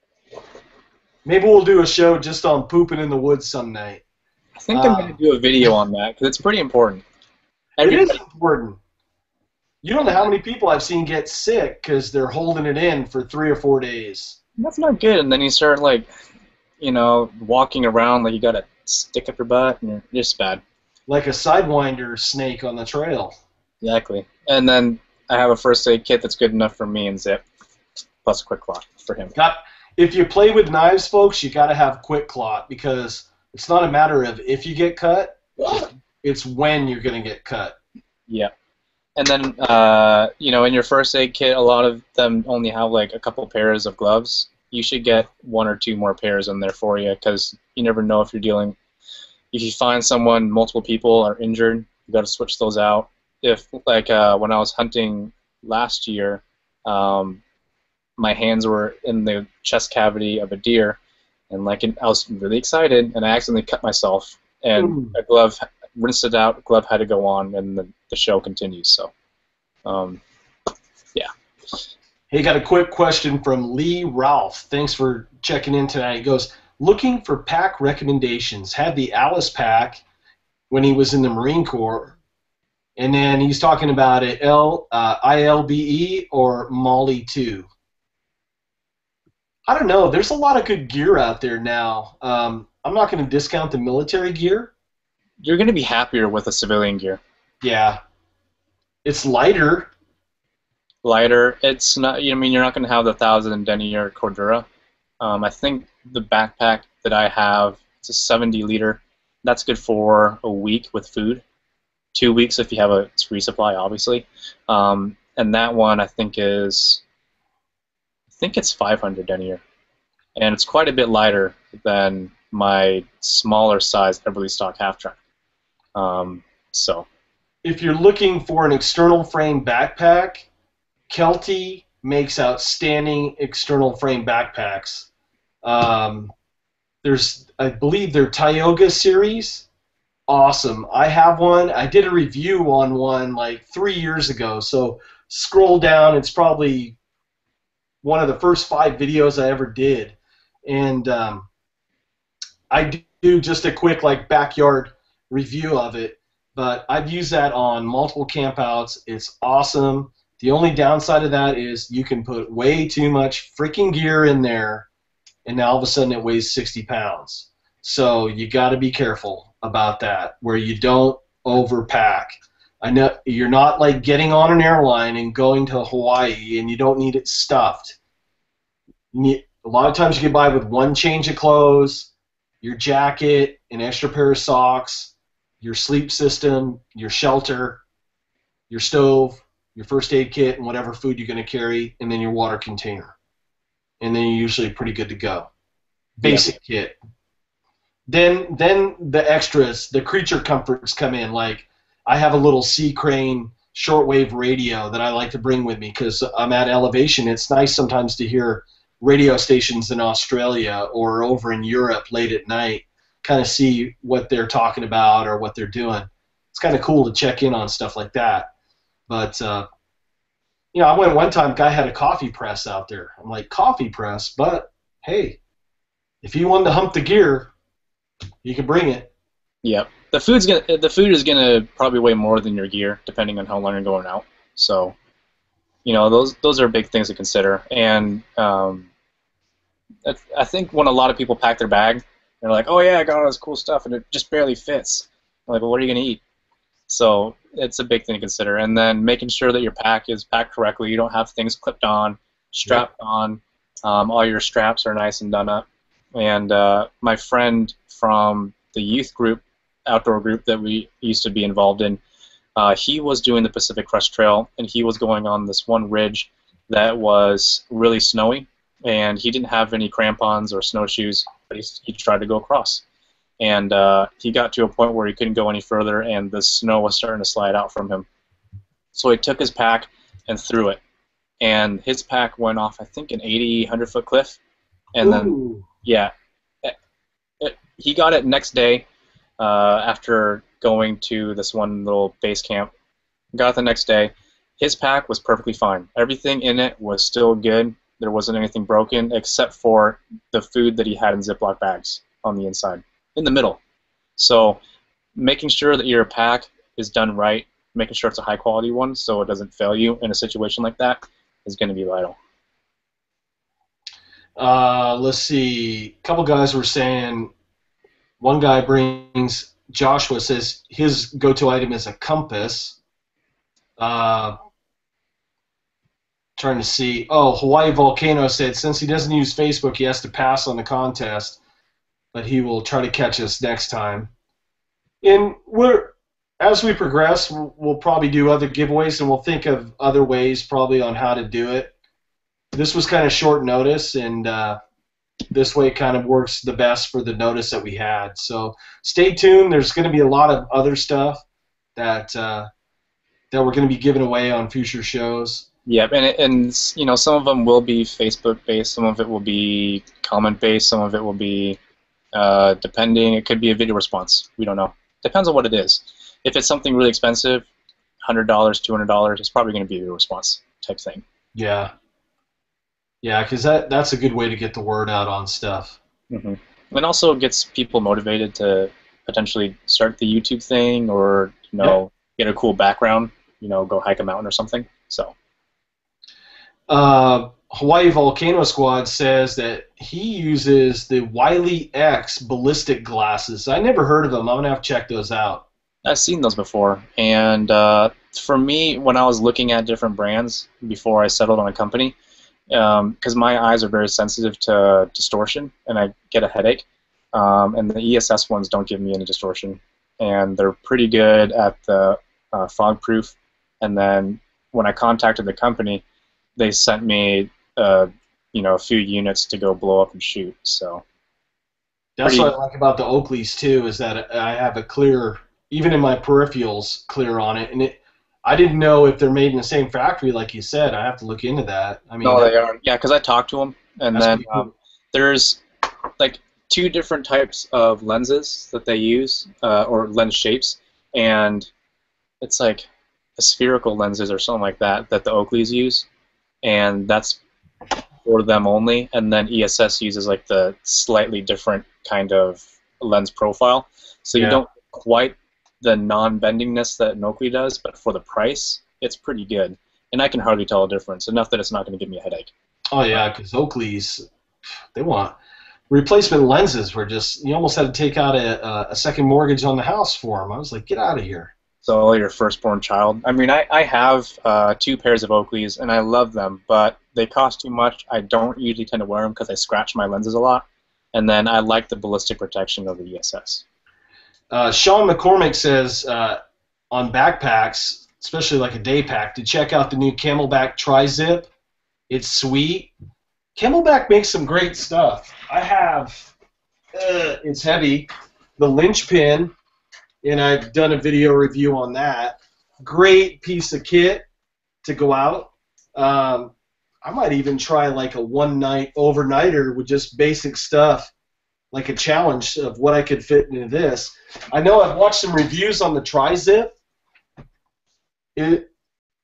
Maybe we'll do a show just on pooping in the woods some night. I think I'm gonna do a video on that because it's pretty important. It is important. You don't know how many people I've seen get sick because they're holding it in for 3 or 4 days. That's not good. And then you start like, walking around like you got a stick up your butt, and you're just bad. Like a sidewinder snake on the trail. Exactly. And then I have a first aid kit that's good enough for me and Zip, plus a quick clot for him. If you play with knives, folks, you got to have quick clot, because it's not a matter of if you get cut, it's when you're going to get cut. Yeah. And then, in your first aid kit, a lot of them only have like a couple pairs of gloves. You should get 1 or 2 more pairs in there for you, because you never know if you find someone, multiple people are injured, you got to switch those out. If, like, when I was hunting last year, my hands were in the chest cavity of a deer, and I was really excited, and I accidentally cut myself, and a glove rinsed it out. Glove had to go on, and the show continues. So, yeah. Hey, got a quick question from Lee Ralph. Thanks for checking in tonight. He goes, looking for pack recommendations. Had the Alice pack when he was in the Marine Corps, and then he's talking about it ILBE or Molly 2. I don't know. There's a lot of good gear out there now. I'm not going to discount the military gear. You're going to be happier with the civilian gear. Yeah. It's lighter. Lighter. It's not. You're not going to have the 1000 denier Cordura. I think the backpack that I have, it's a 70-liter. That's good for a week with food. 2 weeks if you have a resupply, obviously. And that one I think is think it's 500 denier, and it's quite a bit lighter than my smaller size Everly stock half track. So If you're looking for an external frame backpack, Kelty makes outstanding external frame backpacks. Um, I believe their Tioga series. Awesome. I have one. I did a review on one like 3 years ago. So scroll down. It's probably one of the first 5 videos I ever did. And I do just a quick like backyard review of it. But I've used that on multiple campouts. It's awesome. The only downside of that is you can put way too much freaking gear in there, and now all of a sudden it weighs 60 pounds. So you got to be careful about that, where you don't overpack. I know you're not like getting on an airline and going to Hawaii, and you don't need it stuffed. A lot of times you get by with one change of clothes, your jacket, an extra pair of socks, your sleep system, your shelter, your stove, your first aid kit, and whatever food you're going to carry, and then your water container. And then you're usually pretty good to go. Basic kit. Then the extras, the creature comforts come in. Like I have a little Sea Crane shortwave radio that I like to bring with me because I'm at elevation. It's nice sometimes to hear radio stations in Australia or over in Europe late at night, kind of see what they're talking about or what they're doing. It's kind of cool to check in on stuff like that. But I went one time, guy had a coffee press out there. I'm like, coffee press? But hey, if you wanted to hump the gear, you can bring it. yeah, the food is gonna probably weigh more than your gear, depending on how long you're going out. So, those are big things to consider. And I think when a lot of people pack their bag, they're like, "Oh yeah, I got all this cool stuff, and it just barely fits." I'm like, well, what are you gonna eat? So it's a big thing to consider. And then making sure that your pack is packed correctly. You don't have things clipped on, strapped on. All your straps are nice and done up. And my friend from the youth group, outdoor group that we used to be involved in, he was doing the Pacific Crest Trail, and he was going on this one ridge that was really snowy, and he didn't have any crampons or snowshoes, but he tried to go across. And he got to a point where he couldn't go any further, and the snow was starting to slide out from him. So he took his pack and threw it. And his pack went off, I think, an 80, 100-foot cliff. And then, yeah, he got it next day after going to this one little base camp. Got it the next day. His pack was perfectly fine. Everything in it was still good. There wasn't anything broken except for the food that he had in Ziploc bags on the inside, in the middle. So making sure that your pack is done right, making sure it's a high-quality one so it doesn't fail you in a situation like that is going to be vital. Let's see. A couple guys were saying, one guy Joshua says his go-to item is a compass. Trying to see. Oh, Hawaii Volcano said since he doesn't use Facebook, he has to pass on the contest, but he will try to catch us next time. And as we progress, we'll probably do other giveaways, and we'll think of other ways probably on how to do it. This was kind of short notice, and this way kind of works the best for the notice that we had. So stay tuned. There's going to be a lot of other stuff that we're going to be giving away on future shows. Yeah, and some of them will be Facebook-based, some of it will be comment-based, some of it will be depending. It could be a video response. We don't know. Depends on what it is. If it's something really expensive, $100, $200, it's probably going to be a video response type thing. Yeah. Yeah, because that's a good way to get the word out on stuff. Mm-hmm. And also gets people motivated to potentially start the YouTube thing or, get a cool background, go hike a mountain or something. So. Hawaii Volcano Squad says that he uses the Wiley X ballistic glasses. I never heard of them. I'm going to have to check those out. I've seen those before. And for me, when I was looking at different brands before I settled on a company, because my eyes are very sensitive to distortion, and I get a headache. And the ESS ones don't give me any distortion, and they're pretty good at the fog proof. And then when I contacted the company, they sent me a few units to go blow up and shoot. So That's what pretty. I like about the Oakleys too, is that I have a clear, even in my peripherals, clear on it, and I didn't know if they're made in the same factory, like you said. I have to look into that. I mean, No, they aren't. Yeah, because I talked to them, and that's then pretty cool. there's like two different types of lenses that they use, or lens shapes, and it's like spherical lenses or something like that that the Oakleys use, and that's for them only. And then ESS uses like the slightly different kind of lens profile, so you Yeah. don't quite the non-bendingness that an Oakley does, but for the price, it's pretty good. And I can hardly tell a difference, enough that it's not going to give me a headache. Oh yeah, because Oakleys, they want replacement lenses. Were just you almost had to take out a second mortgage on the house for them. I was like, get out of here. So your firstborn child. I mean, I have two pairs of Oakleys, and I love them, but they cost too much. I don't usually tend to wear them because I scratch my lenses a lot. And then I like the ballistic protection of the ESS. Sean McCormick says on backpacks, especially like a day pack, to check out the new Camelback Tri-Zip. It's sweet. Camelback makes some great stuff. I have, it's heavy, the linchpin, and I've done a video review on that. Great piece of kit to go out. I might even try like a one-night overnighter with just basic stuff, like a challenge of what I could fit into this. I know I've watched some reviews on the Tri-Zip. It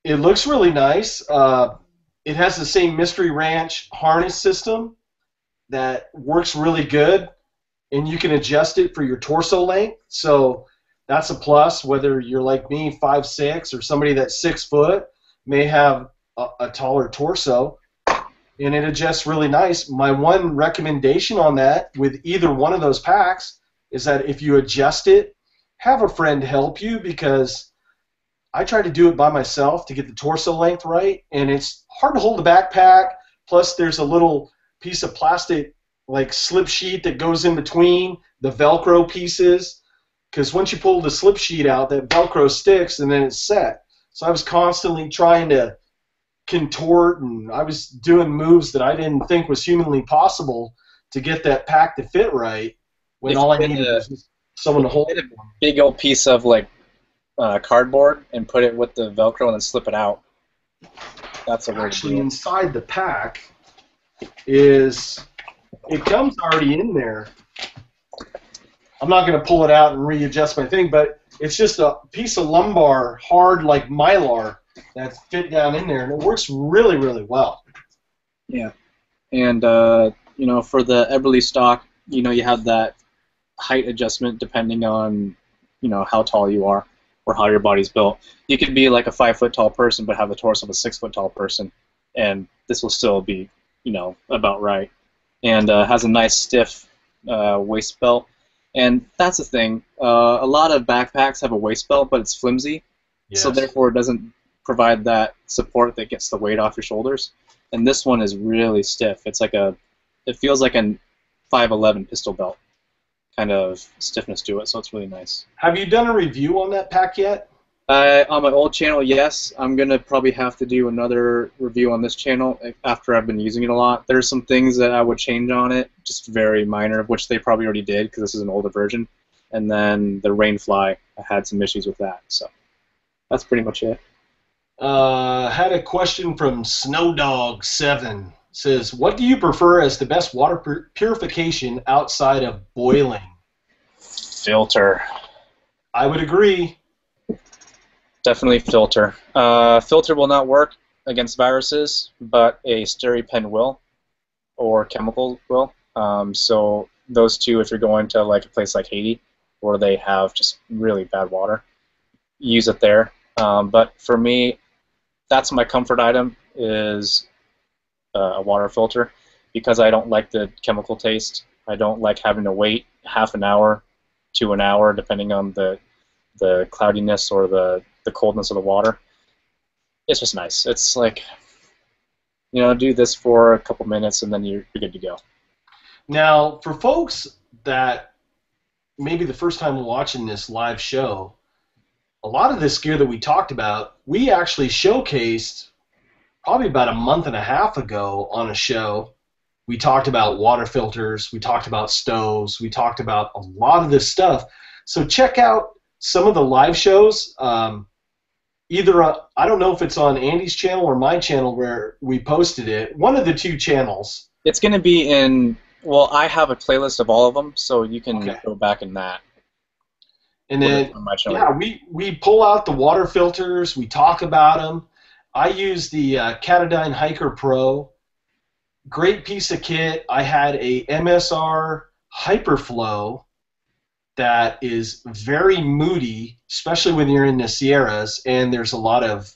looks really nice. It has the same Mystery Ranch harness system that works really good, and you can adjust it for your torso length. So that's a plus. Whether you're like me, 5'6", or somebody that's 6 foot may have a taller torso, and it adjusts really nice. My one recommendation on that with either one of those packs is that if you adjust it, have a friend help you, because I try to do it by myself to get the torso length right, and it's hard to hold the backpack. Plus, there's a little piece of plastic, like slip sheet, that goes in between the Velcro pieces, because once you pull the slip sheet out, that Velcro sticks, and then it's set. So I was constantly trying to contort, and I was doing moves that I didn't think was humanly possible to get that pack to fit right, when If all you I get needed a, was just someone to hold get it a for me. big old piece of like cardboard and put it with the Velcro and then slip it out, that's a way to Actually, do it. inside the pack is, it comes already in there. I'm not going to pull it out and readjust my thing, but it's just a piece of lumbar, hard like Mylar, that's fit down in there, and it works really, really well. Yeah. And for the Eberly stock, you have that height adjustment depending on how tall you are or how your body's built. You could be like a 5 foot tall person but have the torso of a 6 foot tall person, and this will still be about right. And has a nice stiff waist belt. And that's the thing. A lot of backpacks have a waist belt, but it's flimsy, so Yes. therefore it doesn't provide that support that gets the weight off your shoulders. And this one is really stiff. It feels like a 511 pistol belt kind of stiffness to it, so it's really nice. Have you done a review on that pack yet? On my old channel, yes. I'm going to probably have to do another review on this channel after I've been using it a lot. There's some things that I would change on it, just very minor, which they probably already did because this is an older version. And then the Rainfly, I had some issues with that. So that's pretty much it. Had a question from Snowdog7. Says, what do you prefer as the best water purification outside of boiling? Filter. I would agree. Definitely filter. Filter will not work against viruses, but a SteriPen will, or chemical will. So those two, if you're going to like a place like Haiti, where they have just really bad water, use it there. But for me, that's my comfort item, is a water filter, because I don't like the chemical taste. I don't like having to wait half an hour to an hour, depending on the cloudiness or the coldness of the water. It's just nice. It's like, do this for a couple minutes and then you're good to go. Now, for folks that maybe the first time watching this live show, a lot of this gear that we talked about, we actually showcased probably about a month and a half ago on a show, We talked about water filters. We talked about stoves. We talked about a lot of this stuff. So check out some of the live shows. Either I don't know if it's on Andy's channel or my channel where we posted it. One of the two channels. It's going to be in. Well, I have a playlist of all of them, so you can Okay. go back in that. And Whether it's then, on my channel. yeah, we pull out the water filters. We talk about them. I use the Catadyne Hiker Pro. Great piece of kit. I had a MSR Hyperflow that is very moody, especially when you're in the Sierras, and there's a lot of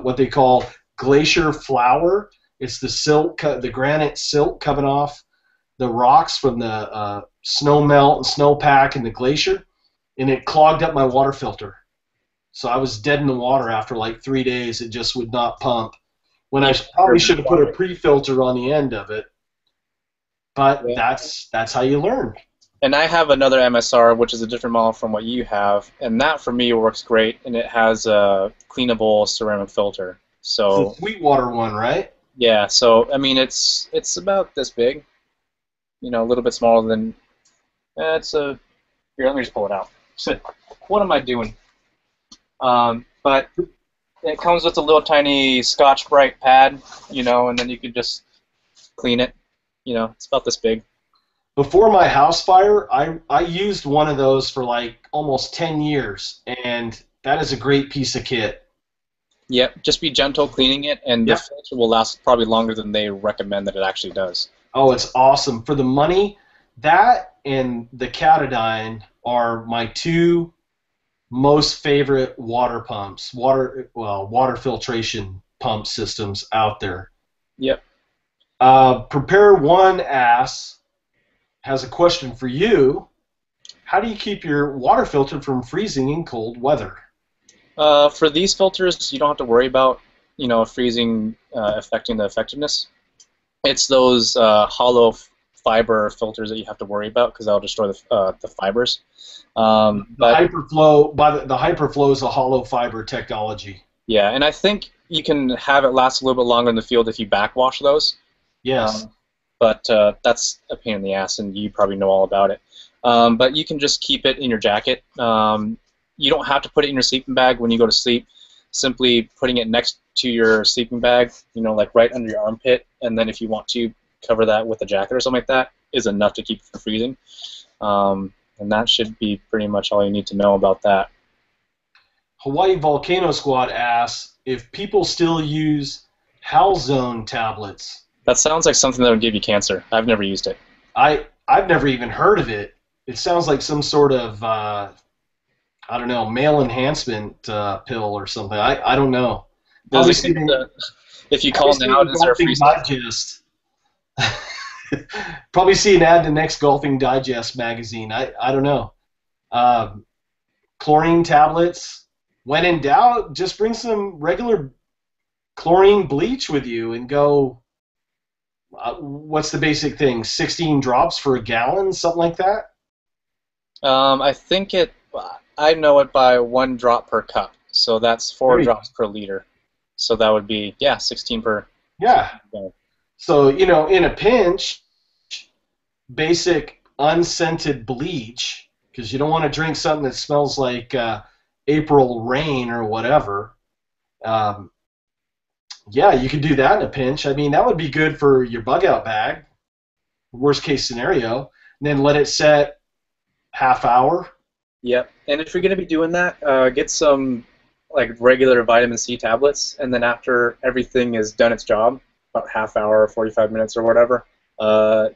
what they call glacier flour. It's the silt, the granite silt coming off the rocks from the snow melt and snowpack in the glacier, and it clogged up my water filter. So I was dead in the water after like 3 days. It just would not pump. When I probably should have put a pre-filter on the end of it, but Yeah. that's how you learn. And I have another MSR, which is a different model from what you have, and that for me works great, and it has a cleanable ceramic filter. So It's the Sweetwater one, right? yeah, so I mean it's about this big, a little bit smaller than it's a. Here, let me just pull it out. What am I doing? But it comes with a little tiny Scotch-Brite pad, and then you can just clean it. It's about this big. Before my house fire, I used one of those for like almost 10 years, and that is a great piece of kit. Yep, just be gentle cleaning it, and Yep. the filter will last probably longer than they recommend that it actually does. Oh, it's awesome. For the money, that and the Catadyne are my two most favorite water pumps, water filtration pump systems out there. Yep. Prepare One asks, has a question for you. How do you keep your water filter from freezing in cold weather? For these filters, you don't have to worry about, freezing affecting the effectiveness. It's those hollow fiber filters that you have to worry about because that'll destroy the fibers. The But Hyperflow, the Hyperflow is a hollow fiber technology. yeah, and I think you can have it last a little bit longer in the field if you backwash those. Yes. But that's a pain in the ass, and you probably know all about it. But you can just keep it in your jacket. You don't have to put it in your sleeping bag when you go to sleep. Simply putting it next to your sleeping bag, like right under your armpit, and then if you want to cover that with a jacket or something like that, is enough to keep it from freezing. And that should be pretty much all you need to know about that. Hawaii Volcano Squad asks if people still use Halzone tablets. That sounds like something that would give you cancer. I've never used it. I've never even heard of it. It sounds like some sort of I don't know, male enhancement pill or something. I don't know. Probably see if you call now, is there a free digest? Probably see an ad in the next Golfing Digest magazine. I don't know. Chlorine tablets. When in doubt, just bring some regular chlorine bleach with you and go. What's the basic thing? 16 drops for a gallon, something like that. I think I know it by 1 drop per cup, so that's 4 drops per liter. So that would be 16 per. Yeah. So in a pinch, basic unscented bleach, because you don't want to drink something that smells like April rain or whatever. Yeah, you could do that in a pinch. I mean, that would be good for your bug out bag, worst case scenario. And then let it set half hour. Yep. And if you're going to be doing that, get some like regular vitamin C tablets, and then after everything is done its job, about half hour or 45 minutes or whatever,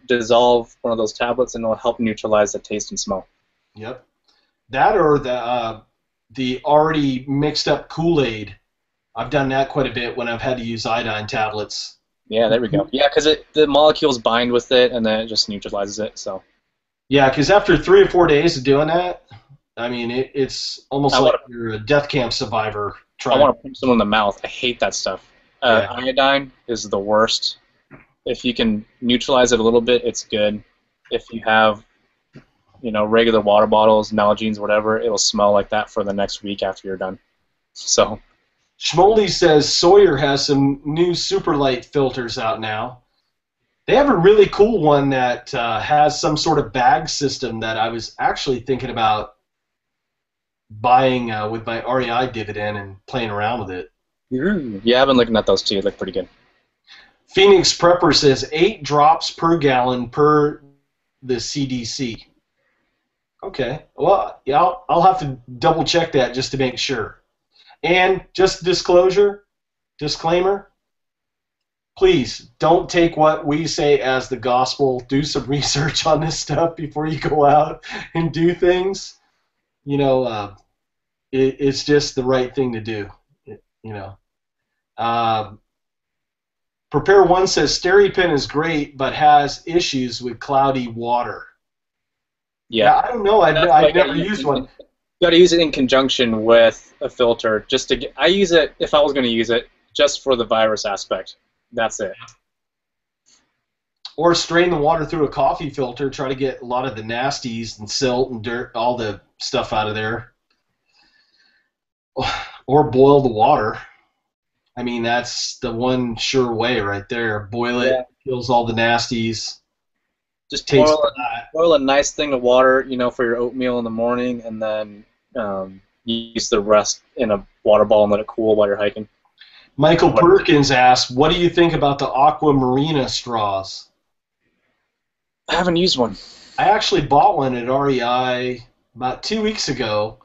dissolve one of those tablets, and it'll help neutralize the taste and smell. Yep. That or the already mixed up Kool-Aid. I've done that quite a bit when I've had to use iodine tablets. Yeah, there we go. Yeah, because the molecules bind with it, and then it just neutralizes it. So. Yeah, because after 3 or 4 days of doing that, I mean, it's almost like you're a death camp survivor. I want to punch someone in the mouth. I hate that stuff. Iodine is the worst. If you can neutralize it a little bit, it's good. If you have, regular water bottles, Nalgene's, whatever, it'll smell like that for the next week after you're done. So. Schmoldy says Sawyer has some new Superlight filters out now. They have a really cool one that has some sort of bag system that I was actually thinking about buying with my REI dividend and playing around with it. Yeah, I've been looking at those too. They look pretty good. Phoenix Prepper says 8 drops per gallon per the CDC. Okay. Well, yeah, I'll have to double check that just to make sure. And just disclaimer, please don't take what we say as the gospel. Do some research on this stuff before you go out and do things. You know, it's just the right thing to do. You know. Uh, Prepare One says SteriPen is great, but has issues with cloudy water. Yeah, Yeah, I don't know. that's why I've never used one. you got to use it in conjunction with a filter. Just to get, I use it if I was going to use it just for the virus aspect. That's it. Or strain the water through a coffee filter. Try to get a lot of the nasties and silt and dirt, all the stuff out of there. Or boil the water. I mean, that's the one sure way right there. Boil Yeah. it, kills all the nasties. Just Tastes flat. boil a nice thing of water, for your oatmeal in the morning, and then use the rest in a water ball and let it cool while you're hiking. Michael Perkins asked, what do you think about the Aqua Marina straws? I haven't used one. I actually bought one at REI about 2 weeks ago,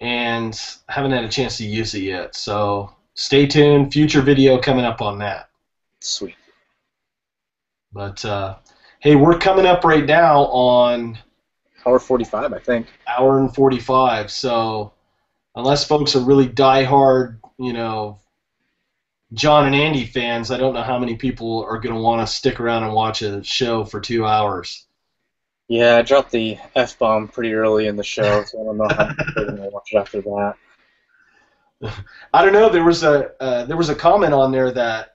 and haven't had a chance to use it yet. So stay tuned. Future video coming up on that. Sweet. But hey, we're coming up right now on hour 45, I think. Hour and 45. So unless folks are really diehard, John and Andy fans, I don't know how many people are going to want to stick around and watch a show for 2 hours. Yeah, I dropped the F-bomb pretty early in the show, so I don't know how many people are going to watch it after that. I don't know. There was a comment on there that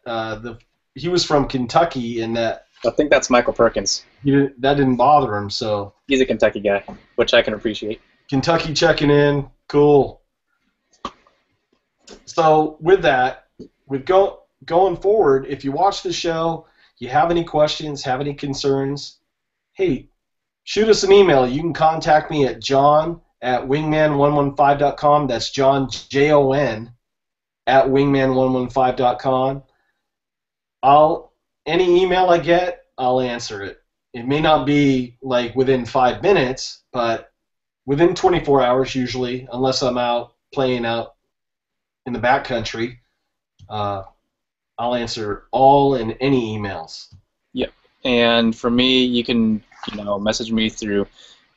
he was from Kentucky, and that I think that's Michael Perkins. That didn't bother him. So he's a Kentucky guy, which I can appreciate. Kentucky checking in, cool. So with that, going forward, if you watch the show, you have any questions, have any concerns, hey, shoot us an email. You can contact me at john@wingman115.com. That's John, Jon, at wingman115.com. Any email I get, I'll answer it. It may not be like within 5 minutes, but within 24 hours usually, unless I'm out playing out in the backcountry. I'll answer all and any emails. Yep. And for me, you can message me through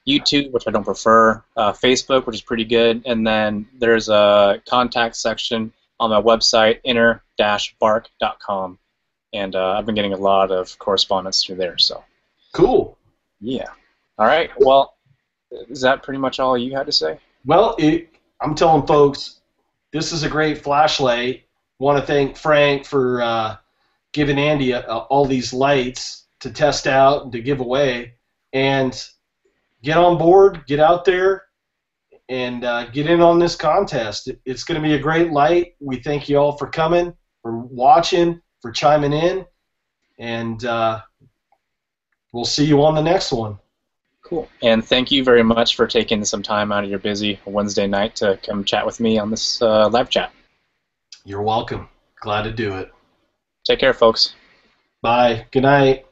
YouTube, which I don't prefer, Facebook, which is pretty good, and then there's a contact section on my website, inner-bark.com, and I've been getting a lot of correspondence through there. So cool. Yeah. All right. Well, is that pretty much all you had to say? Well, I'm telling folks, this is a great flashlight. Want to thank Frank for giving Andy all these lights to test out and to give away. And get on board, get out there, and get in on this contest. It's going to be a great light. We thank you all for coming, for watching, for chiming in, and we'll see you on the next one. Cool. And thank you very much for taking some time out of your busy Wednesday night to come chat with me on this live chat. You're welcome. Glad to do it. Take care, folks. Bye. Good night.